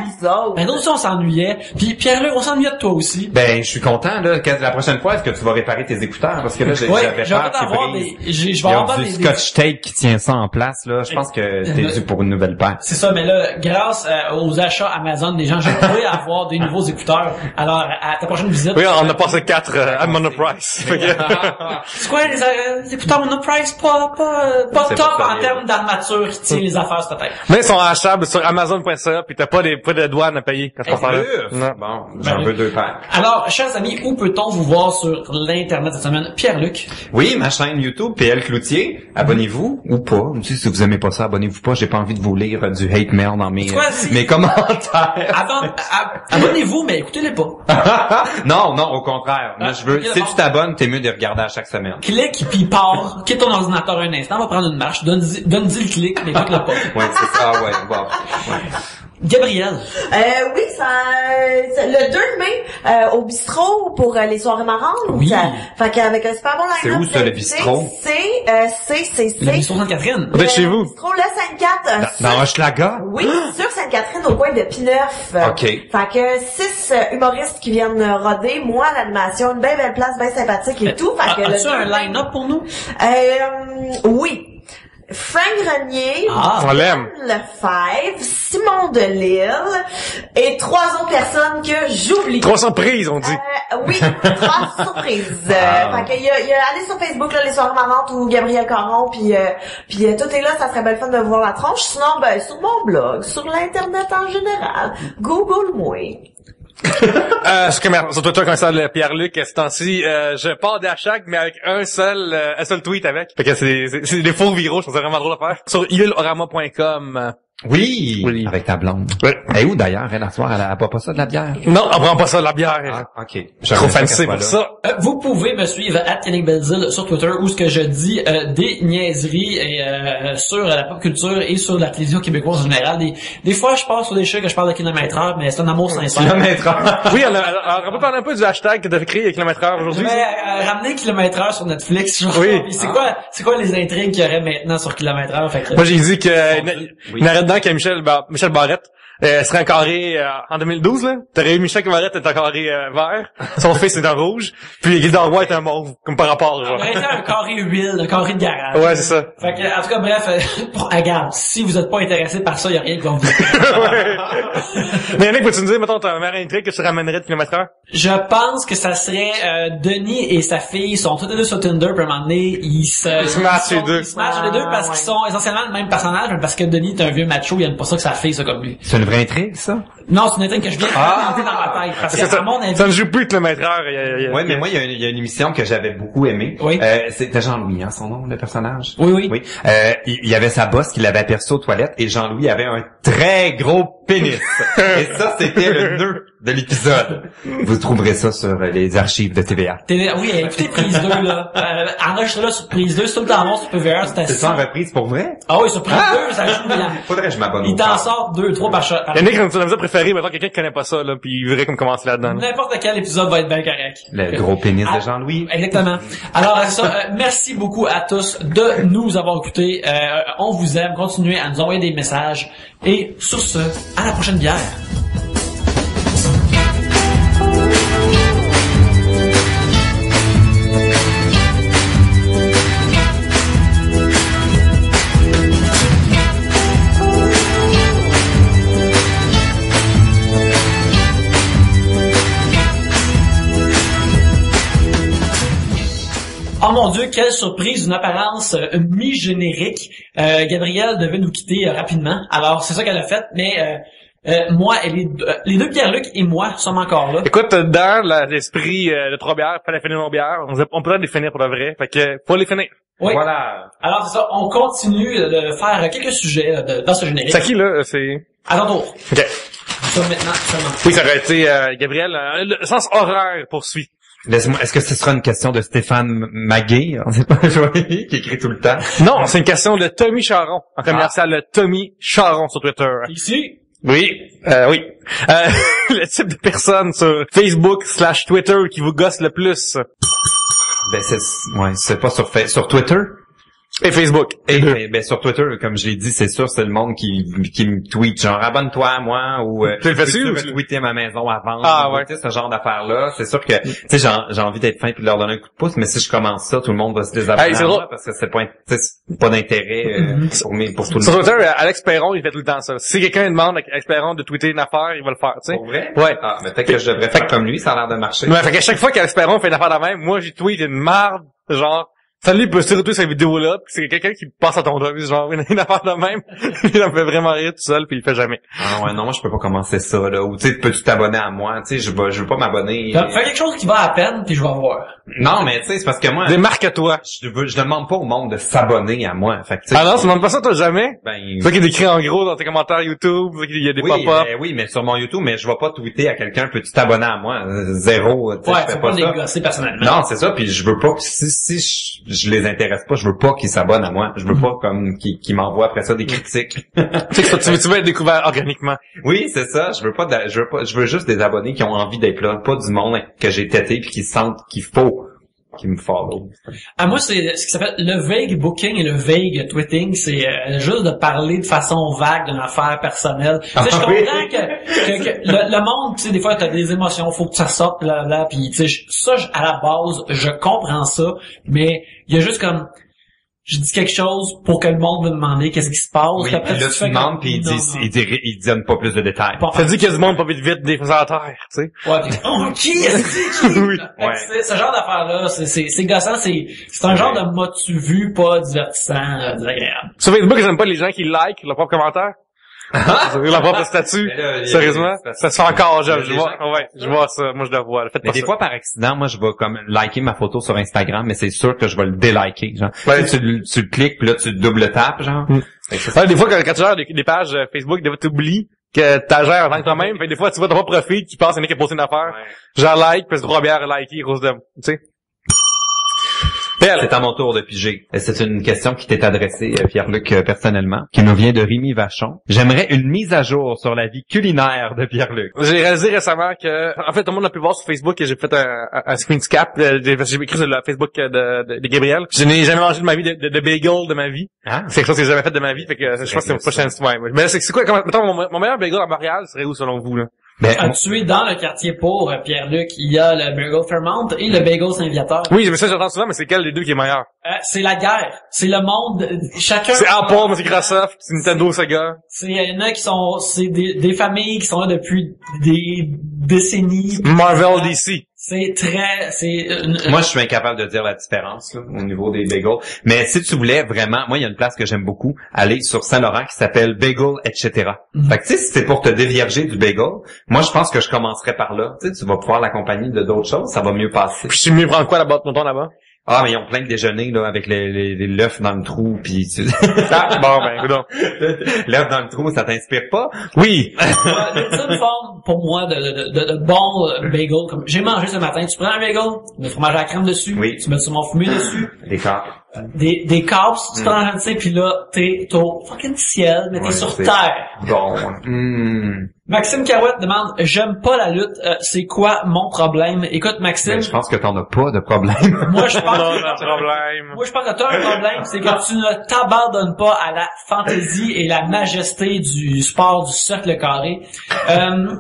Ben, nous aussi, on s'ennuyait. Puis Pierre-Luc, on s'ennuyait de toi aussi. Ben, je suis content, là. La prochaine fois, est-ce que tu vas réparer tes écouteurs? Parce que là, j'avais peur qu'ils brisent. Du scotch tape qui tient ça en place, là. Je pense que t'es dû pour une nouvelle paire. C'est ça, mais là, grâce aux achats Amazon des gens, j'ai pu avoir des nouveaux écouteurs. Alors, à ta prochaine visite... Oui, on a passé 4 à Monoprice. C'est quoi, les écouteurs Monoprice? Pas top en termes d'armature qui tient les affaires sur ta tête. Mais ils sont achetables sur Amazon.ca, puis t'as pas de douane à payer quand tu passes là. Non. Bon, j'en veux 2 paires. Alors, chers amis, où peut-on vous voir sur l'Internet cette semaine? Pierre-Luc? Oui, ma chaîne YouTube, PL Cloutier. Abonnez-vous ou pas. Si vous aimez pas ça, abonnez-vous pas. J'ai pas envie de vous lire du hate mail dans mes commentaires. Abonnez-vous, mais écoutez-les pas. Non, au contraire. Moi, je veux, si tu t'abonnes, t'es mieux de regarder à chaque semaine. Clique, puis part. Quitte ton ordinateur un instant, va prendre une marche, donne-y le clic, mais écoute-le pas. Ouais, c'est ça, ouais. Wow. Gabriel. Oui, le 2 mai, au bistrot pour les soirées marrantes. Oui. Fait qu'avec un super bon line-up. C'est où ça, le bistrot? C'est Le bistrot Sainte-Catherine. Peut-être chez vous. Le bistrot Le Sainte-Catherine. Dans Hochelaga? Oui, sur Sainte-Catherine, au coin de Pineuf. OK. Fait que 6 humoristes qui viennent roder, moi, l'animation, une bien belle place, bien sympathique et tout. Fait que as-tu un line-up pour nous? Oui. Frank Grenier, on l'aime. Lefebvre, Simon Delille et 3 autres personnes que j'oublie. 3 surprises, on dit. Oui, 3 surprises. Fait que il y a allez sur Facebook là, les soirées marrantes ou Gabriel Caron puis tout est là, ça serait belle fun de voir la tronche. Sinon ben sur mon blog, sur l'internet en général, Google-moi. Sur Twitter, quand ça le Pierre-Luc, ce temps-ci, je pars d'Hashtag, mais avec un seul tweet avec. Fait que c'est des faux viraux, je trouve ça vraiment drôle à faire. Sur ilorama.com. Oui, avec ta blonde. Oui. Et où d'ailleurs, elle, à soir, elle boit pas ça de la bière? Non, on prend pas ça de la bière. Ah, ok. Trop fancy pour ça. Vous pouvez me suivre @YannickBelzile sur Twitter où ce que je dis des niaiseries et sur la pop culture et sur la télévision québécoise en général. Des fois, je passe sur des choses que je parle de kilomètre-heure, mais c'est un amour sincère. Kilomètre-heure. Oui, on peut parler un peu du hashtag que t'as créé kilomètre-heure aujourd'hui. Ramener kilomètre-heure sur Netflix. Genre. Oui. C'est quoi les intrigues qu'il y aurait maintenant sur kilomètre-heure? Moi, j'ai dit il arrête dedans que Michel Barrette serait un carré en 2012 là. T'aurais eu Michel Barrette est un carré vert, son fils est un rouge, puis Gildor Roy est un mauve, comme par rapport. Genre. Ça aurait été un carré huile, un carré de garage. Ouais, c'est ça. Fait que, en tout cas, bref, regarde, si vous êtes pas intéressé par ça, y a rien qui va vous dire. Mais Yannick, peux-tu nous dire, mettons, ta meilleure intrigue que tu ramènerais de kilomètre-heure? Je pense que ça serait Denis et sa fille sont tous les deux sur Tinder, puis à un moment donné, ils se matchent les deux parce qu'ils sont essentiellement le même personnage, mais parce que Denis est un vieux macho, il aime pas ça que ça fait ça comme lui. C'est une vraie intrigue, ça? Non, c'est une intrigue que je viens d'inventer dans ma tête. Parce que, à mon avis... Ça ne joue plus que le maîtreur. Oui, mais moi, il y a une émission que j'avais beaucoup aimée. Oui. C'était Jean-Louis, hein, son nom, le personnage? Oui. Il y avait sa boss qui l'avait aperçu aux toilettes et Jean-Louis avait un très gros pénis. Et ça, c'était le nœud de l'épisode. Vous trouverez ça sur les archives de TVA. Oui, écoutez Prise 2, là. Enregistrez-là sur Prise 2, c'est tout le temps bon sur PVR, c'était C'est ça en reprise pour vrai? Ah oui, sur Prise 2, ça joue bien. Faudrait que je m'abonne. Il t'en sort 2, 3 par shot. Il y en a qui ont son épisode préféré, maintenant quelqu'un qui connaît pas ça, là, pis il verrait comme commencer là-dedans. N'importe quel épisode va être bien correct. Le gros pénis de Jean-Louis. Exactement. Alors, merci beaucoup à tous de nous avoir écoutés. On vous aime. Continuez à nous envoyer des messages. Et sur ce, à la prochaine bière. Oh mon Dieu, quelle surprise, une apparence mi-générique. Gabrielle devait nous quitter rapidement. Alors, c'est ça qu'elle a fait, mais moi et les deux Pierre-Luc et moi sommes encore là. Écoute, dans l'esprit de 3 bières, fallait finir nos bières. On peut les finir pour le vrai. Fait que, faut les finir. Oui. Voilà. Alors, c'est ça, on continue de faire quelques sujets dans ce générique. C'est qui, là? C'est... À ton tour. OK. Ça, maintenant, seulement. Oui, ça aurait été Gabriel. Le sens horaire poursuit. Laisse-moi, est-ce que ce sera une question de Stéphane Maguet? On sait pas, qui écrit tout le temps. Non, c'est une question de Tommy Charon. En commercial, le Tommy Charon sur Twitter. Ici. Oui, oui. Le type de personne sur Facebook / Twitter qui vous gosse le plus. Ben, c'est pas sur Twitter. Et Facebook. Ben, sur Twitter, comme je l'ai dit, c'est sûr, c'est le monde qui me tweet, genre, abonne-toi à moi, ou, tu le fais-tu, peux tweeter ma maison à vendre. Ah, ouais. Tu sais, ce genre d'affaires-là. C'est sûr que, tu sais, j'ai envie d'être fin puis de leur donner un coup de pouce, mais si je commence ça, tout le monde va se désabonner à moi parce que c'est pas d'intérêt, pour tout le monde. Sur Twitter, monde. Alex Perron, il fait tout le temps ça. Si quelqu'un demande à Alex Perron de tweeter une affaire, il va le faire, tu sais. Pour vrai? Ouais. Ah, mais peut-être que je devrais faire comme lui, ça a l'air de marcher. Ouais, fait qu'à chaque fois qu'Alex Perron fait une affaire de même, moi, j'ai tweet une marde, genre, salut, il peut se retrouver cette vidéo-là, pis c'est quelqu'un qui passe à ton dos, genre, une affaire de même, il en fait vraiment rire tout seul, puis il le fait jamais. Ah ouais, non, moi, je peux pas commencer ça, là, ou tu sais, peux-tu t'abonner à moi, tu sais, je veux pas m'abonner. Fais quelque chose qui va à peine, puis je vais voir. Non, mais tu sais, c'est parce que moi... Démarque-toi. Je demande pas au monde de s'abonner à moi, fait que, ah non, tu demandes pas ça, toi, jamais? Ben... C'est toi qui décrit en gros dans tes commentaires YouTube, il y a des pop-up. Oui, mais sur mon YouTube, mais je vais pas tweeter à quelqu'un, peux-tu t'abonner à moi? Zéro, tu sais, je fais pas ça. Ouais, c'est pas personnellement. Non, c'est ça, puis je veux pas que si je les intéresse pas, je veux pas qu'ils s'abonnent à moi. Je veux pas comme qu'ils m'envoient après ça des critiques. Tu veux être découvert organiquement. Oui, c'est ça. Je veux juste des abonnés qui ont envie d'être là, pas du monde que j'ai tété puis qui sentent qu'il faut qu'ils me follow. À moi, c'est ce qui s'appelle le vague booking et le vague tweeting. C'est juste de parler de façon vague d'une affaire personnelle. Tu sais, je comprends que le monde, tu sais, des fois, t'as des émotions, faut que ça sorte, là, puis tu sais, ça, à la base, je comprends ça, mais il y a juste comme... Je dis quelque chose pour que le monde me demander qu'est-ce qui se passe. Oui, puis là, tu demandes, puis ils donnent pas plus de détails. Ça dit qu'il y a du monde pas vite des fois à terre, tu sais. Ouais, puis, qui est-ce qui? Oui. Ouais. Ce genre d'affaires-là, c'est gossant, c'est un genre de m'as-tu vu pas divertissant, désagréable. Sur Facebook, j'aime pas les gens qui like leur propre commentaire. Leur propre statut. Sérieusement? Ça se fait encore, je vois ça. Moi, je le vois. Mais des fois, par accident, moi, je vais comme liker ma photo sur Instagram, mais c'est sûr que je vais le déliker, genre. Ouais. Tu le cliques, puis là, tu double tapes, genre. Ouais, des fois, quand tu gères des pages Facebook, des fois, tu oublies que t'as gères en tant que toi-même. Fait des fois, tu vois ton propre profil, tu penses qu'il y en a qui a posté une affaire. Ouais. Genre like, puis c'est 3 bières liker, grosse de, tu sais. C'est à mon tour de piger. C'est une question qui t'est adressée, Pierre-Luc, personnellement, qui nous vient de Rémi Vachon. J'aimerais une mise à jour sur la vie culinaire de Pierre-Luc. J'ai réalisé récemment que, en fait, tout le monde a pu voir sur Facebook que j'ai fait un screen cap. J'ai écrit sur le Facebook de Gabriel. Je n'ai jamais mangé de ma vie de bagel de ma vie. Ah. C'est quelque chose que j'ai jamais fait de ma vie. Fait que je pense que c'est une prochaine fois. Mais c'est quoi, mettons, mon meilleur bagel à Montréal serait où selon vous, là? Tu es dans le quartier pour Pierre-Luc, il y a le Bagel Fairmount et le Bagel Saint-Viateur. Oui, mais ça j'entends souvent, mais c'est quel des deux qui est meilleur? C'est la guerre. C'est le monde, chacun... C'est Apple, mais c'est Microsoft, c'est Nintendo, Sega. Il y en a qui sont, c'est des familles qui sont là depuis des décennies. Marvel, DC. Moi, je suis incapable de dire la différence là, au niveau des bagels. Mais si tu voulais vraiment, moi, il y a une place que j'aime beaucoup, aller sur Saint-Laurent qui s'appelle Bagel, etc. Fait que tu sais, si c'est pour te dévierger du bagel, moi, je pense que je commencerais par là. Tu sais, tu vas pouvoir l'accompagner de d'autres choses, ça va mieux passer. Puis je suis mieux prendre quoi là-bas, mettons là-bas? Ah, mais ils ont plein de déjeuners, là, avec l'œuf dans le trou, pis Ah, bon, ben, écoute. L'œuf dans le trou, ça t'inspire pas? Oui. C'est une forme, pour moi, de bon bagel. Comme j'ai mangé ce matin, tu prends un bagel, le fromage à la crème dessus, oui. Tu mets du saumon fumé dessus. Des carpes. Des carpes, tu prends un sais, puis là, t'es au fucking ciel, mais t'es sur terre. Bon. Maxime Carouette demande, j'aime pas la lutte, c'est quoi mon problème? Écoute, Maxime. Mais je pense que t'en as pas de problème. Moi, je pense Moi, je pense que t'as un problème, c'est que tu ne t'abandonnes pas à la fantaisie et la majesté du sport du cercle carré.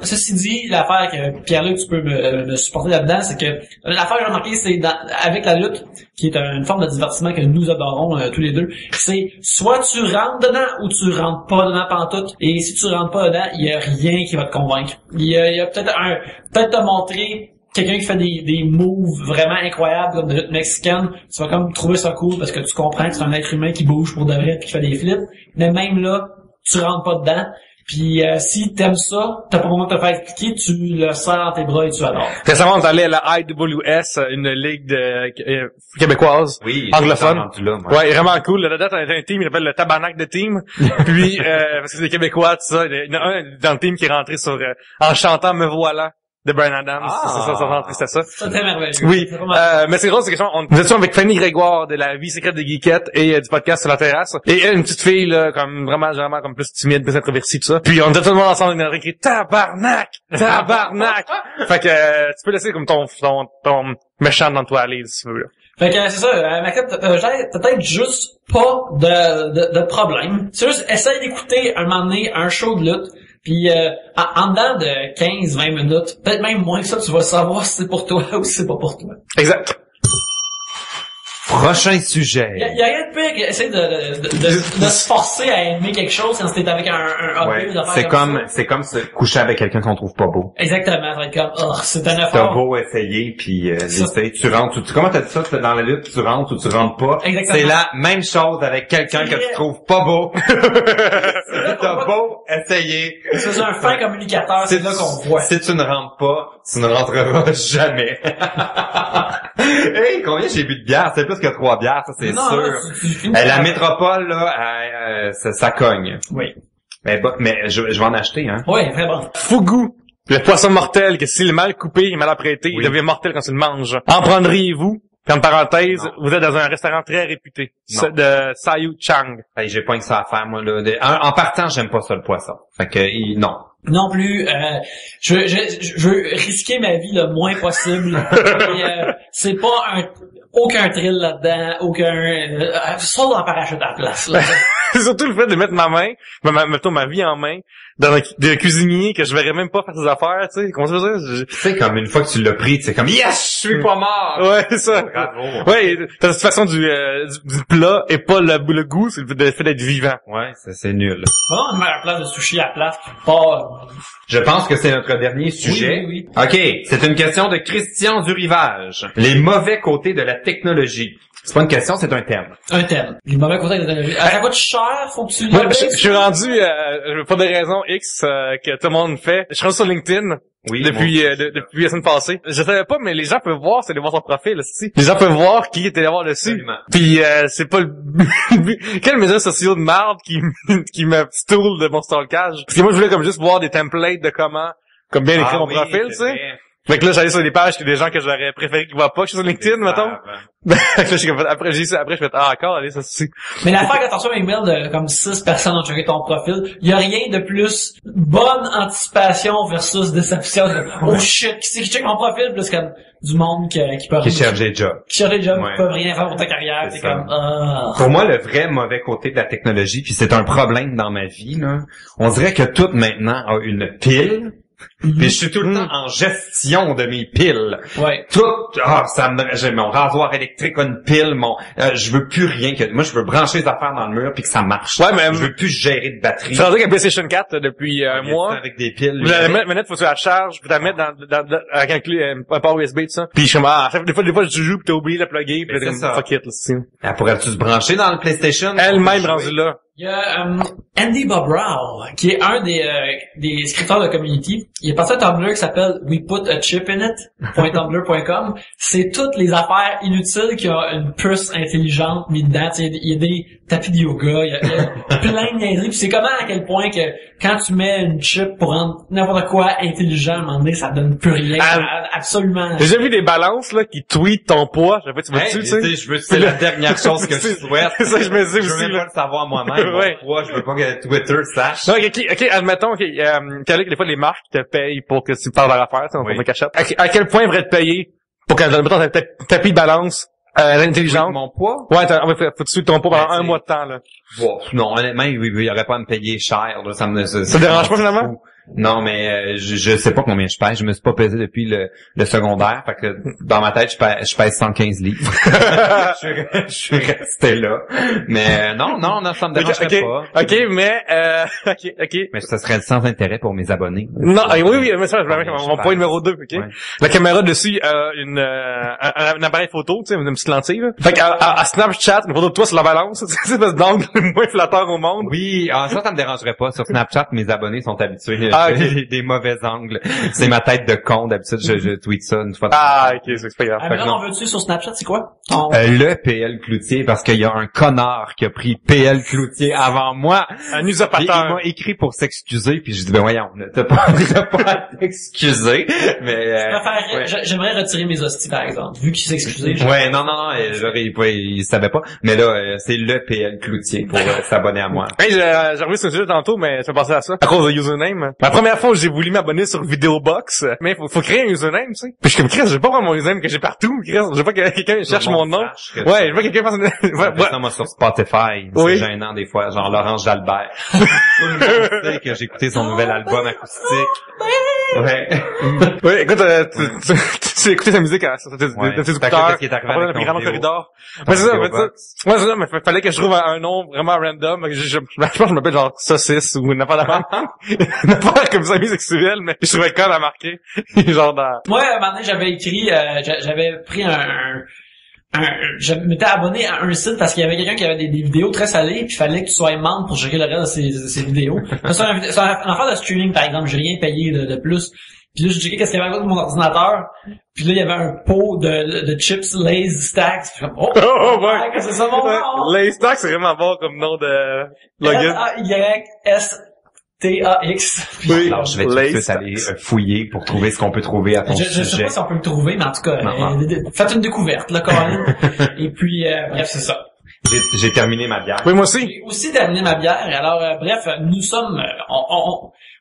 Ceci dit, l'affaire que Pierre-Luc, tu peux me supporter là-dedans, c'est que l'affaire que j'ai remarqué, c'est avec la lutte, qui est une forme de divertissement que nous adorons tous les deux, c'est soit tu rentres dedans ou tu rentres pas dedans pantoute. Et si tu rentres pas dedans, il y a rien qui va te convaincre. Il y a peut-être te montrer quelqu'un qui fait des moves vraiment incroyables comme de lutte mexicaine, tu vas comme trouver ça cool parce que tu comprends que c'est un être humain qui bouge pour de vrai et qui fait des flips. Mais même là, tu rentres pas dedans. Puis si t'aimes ça, t'as pas besoin de te faire expliquer, tu le serres dans tes bras et tu adores. Récemment, on est allé à la IWS, une ligue québécoise, anglophone. Ouais, vraiment cool. Là, t'as un team, il s'appelle le Tabarnak de Team. Puis parce que c'est des Québécois, tout ça. Il y en a un dans le team qui est rentré sur en chantant Me voilà de Bryan Adams. C'était ça. C'était merveilleux. Oui. Mais c'est drôle, c'est que nous étions avec Fanny Grégoire de la Vie secrète des geekettes et du podcast Sur la terrasse. Et elle, une petite fille, là, comme vraiment comme plus timide, plus introvertie, tout ça. Puis on était tout le monde ensemble, on a écrit Tabarnak! Tabarnak! Fait que tu peux laisser comme ton méchant dans toi aller, si tu veux, là. Fait que c'est ça, Maxime, t'as peut-être juste pas de problème. C'est juste, essaye d'écouter un moment donné un show de lutte. Puis en dedans de 15-20 minutes, peut-être même moins que ça, tu vas savoir si c'est pour toi ou si c'est pas pour toi. Exact. Prochain sujet. Il y a rien de pire qu'essayer de se forcer à aimer quelque chose quand t'es avec un hobby. C'est comme se coucher avec quelqu'un qu'on trouve pas beau. Exactement, ça va être comme, c'est un effort. T'as beau essayer, puis tu rentres, comment t'as dit ça, dans la lutte, tu rentres ou tu rentres pas. Exactement. C'est la même chose avec quelqu'un que tu trouves pas beau. T'as beau essayer. C'est un fin communicateur, c'est là qu'on voit. Si tu ne rentres pas, tu ne rentreras jamais. Hey, combien j'ai bu de bière? C'est plus que 3 bières, ça c'est sûr. La métropole, là, ça cogne. Oui. Mais je vais en acheter, hein. Oui, vraiment. Fugu. Le poisson mortel, que s'il est mal coupé et mal apprêté, il devient mortel quand tu le manges. En prendriez-vous? Puis en parenthèse, vous êtes dans un restaurant très réputé. De Sayu Chang. Hey, j'ai pas que ça à faire, moi, là. En partant, j'aime pas ça, le poisson. Fait que, non. Non plus, je veux risquer ma vie le moins possible. C'est pas aucun thrill là-dedans, saute en parachute à la place, là. Surtout le fait de mettre ma vie en main dans un cuisinier que je verrais même pas faire ses affaires, tu sais. Comment ça veut dire? Tu sais, comme une fois que tu l'as pris, c'est comme, yes, je suis pas mort! Ouais, c'est ça. Bravo. Ouais, t'as cette façon du plat et pas le goût, c'est le fait d'être vivant. Ouais, c'est nul. Bon, on met la place de sushi à la place, pas... Je pense que c'est notre dernier sujet. Oui. OK, c'est une question de Christian Durivage. Les mauvais côtés de la technologie. C'est pas une question, c'est un thème. Un thème. Les mauvais côtés de la technologie. Ça coûte cher, faut que tu... Moi, je suis rendu, pour des raisons X que tout le monde fait. Je suis rendu sur LinkedIn. Oui. Depuis la semaine passée. Je savais pas, mais les gens peuvent voir, c'est de voir son profil, aussi. Les gens peuvent voir qui était voir dessus. Absolument. Puis c'est pas le but. Quels médias sociaux de marde qui me stoule de mon stalkage? Parce que moi, je voulais comme juste voir des templates de comment, comme bien écrire mon profil, tu sais. Vrai. Fait que là, j'allais sur des pages que des gens que j'aurais préféré qu'ils voient pas, que je suis sur LinkedIn, mettons. Après, je fais, encore, allez, ça c'est. Mais l'affaire quand t'as reçu un email de comme 6 personnes ont checké ton profil, y a rien de plus bonne anticipation versus déception. Oh shit, qui c'est qui check mon profil? Plus comme du monde qui peut qui cherche des jobs. Qui peuvent rien faire pour ta carrière. C'est comme, Pour moi, le vrai mauvais côté de la technologie, puis c'est un problème dans ma vie, là. On dirait que tout maintenant a une pile. Puis je suis tout le temps en gestion de mes piles. Ouais. Tout, j'ai mon rasoir électrique a une pile, je veux plus rien que, moi je veux brancher les affaires dans le mur puis que ça marche. Ouais, mais je veux plus gérer de batterie. Ça veut dire qu'à PlayStation 4, depuis un mois. Avec des piles. La manette, faut que tu la charges, faut la mettre avec un clé, un port USB, tout ça. Puis je suis comme, des fois, tu joues pis t'as oublié de la plugger pis t'es comme, fuck it, là, c'est ça. Pourrais-tu se brancher dans le PlayStation? Elle-même rendue là. Il y a Andy Bobrow, qui est un des scripteurs de Community. Il est parti à Tumblr qui s'appelle We Put a Chip in It.tumblr.com. C'est toutes les affaires inutiles qui ont une puce intelligente mis dedans. Il y a des tapis de yoga, il y a plein de niaiseries. Puis c'est comment à quel point que quand tu mets une chip pour rendre n'importe quoi intelligent, à un moment donné, ça donne plus rien. Absolument. J'ai déjà vu des balances là qui tweetent ton poids. Je sais pas, tu vois dessus, tu sais. C'est la dernière chose que je souhaite. C'est ça, je me dis aussi. Je veux même pas le savoir moi-même. Ouais. Je veux pas que Twitter sache. Non, ok, admettons que des fois les marques te payent pour que tu parles de l'affaire, on fait cachette. À quel point ils devraient te payer pour que admettons t'as tapis de balance intelligente. Mon poids? Ouais, faut te suivre ton poids pendant un mois de temps là. Bon, non, honnêtement, il y aurait pas à me payer cher là, ça dérange pas finalement? Non, mais je sais pas combien je pèse. Je me suis pas pesé depuis le secondaire. Fait que dans ma tête, je pèse 115 livres. je suis resté là. Mais non, ça me dérangerait pas. OK, mais OK. Mais ça serait sans intérêt pour mes abonnés. Non, oui, mais ça, mon point numéro 2, OK? Ouais. La caméra dessus un appareil photo, tu sais, une petite lentille. Là. Fait qu'à Snapchat, une photo de toi sur la balance, c'est parce d'angle le moins flatteur au monde. Oui, ça me dérangerait pas. Sur Snapchat, mes abonnés sont habitués. Okay. Des mauvais angles. C'est ma tête de con. D'habitude, je tweet ça une fois. OK, c'est pas grave. Mais là, on veut-tu sur Snapchat, c'est quoi? Le PL Cloutier, parce qu'il y a un connard qui a pris PL Cloutier avant moi. Un usurpateur. Il m'a écrit pour s'excuser, puis je dis, ben voyons, t'as pas à t'excuser. Mais j'aimerais retirer mes hosties, par exemple. Vu qu'il s'est excusé. Ouais, non, il savait pas. Mais là, c'est le PL Cloutier pour s'abonner à moi. Hey, j'ai revu ce sujet tantôt, mais je vais passer à ça. À cause de username. La première fois où j'ai voulu m'abonner sur Videobox, mais faut créer un username, tu sais. Puis je suis comme, Chris, j'ai pas vraiment mon username que j'ai partout, Chris. Je veux pas que quelqu'un cherche mon nom. Ouais, je veux que quelqu'un fasse moi sur Spotify. C'est gênant des fois, genre Laurence Jalbert. Tout le monde sait que j'ai écouté son nouvel album acoustique. Ouais. Oui, écoute, tu écoutais sa musique sur tes écouteurs. Qui est arrivé avec dans le corridor. Ouais, c'est ça, mais fallait que je trouve un nom vraiment random. Je pense que je m'appelle genre Saucisse ou n'importe comme ça, ami sexuel, mais je trouvais con à marquer. Genre dans... Moi, un moment donné, j'avais écrit, j'avais pris je m'étais abonné à un site parce qu'il y avait quelqu'un qui avait des vidéos très salées, puis il fallait que tu sois membre pour gérer le reste de ses vidéos. C'est un affaire de streaming, par exemple, j'ai rien payé de plus. Puis là, j'ai checké qu'est-ce qu'il y avait à côté de mon ordinateur. Puis là, il y avait un pot de chips Lay's Stacks. Puis comme, ouais, c'est ça mon nom. Lay's Stacks, c'est vraiment bon comme nom de login. TAX. Oui. Alors, je vais tout de suite aller fouiller pour trouver ce qu'on peut trouver à ton sujet. Je sais pas si on peut le trouver, mais en tout cas, faites une découverte, là, quand même. Et puis, bref, c'est ça. J'ai terminé ma bière. Oui, moi aussi. J'ai aussi terminé ma bière. Alors, bref, nous sommes...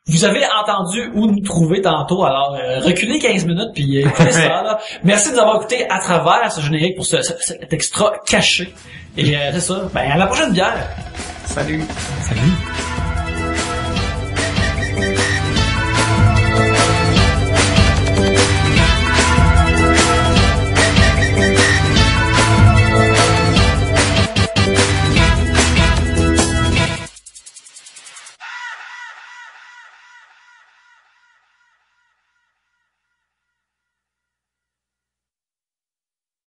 vous avez entendu où nous trouver tantôt. Alors, reculez 15 minutes, puis écoutez ça, là. Merci de nous avoir écouté à travers ce générique pour cet extra caché. Et c'est ça. Ben, à la prochaine bière. Salut. Salut.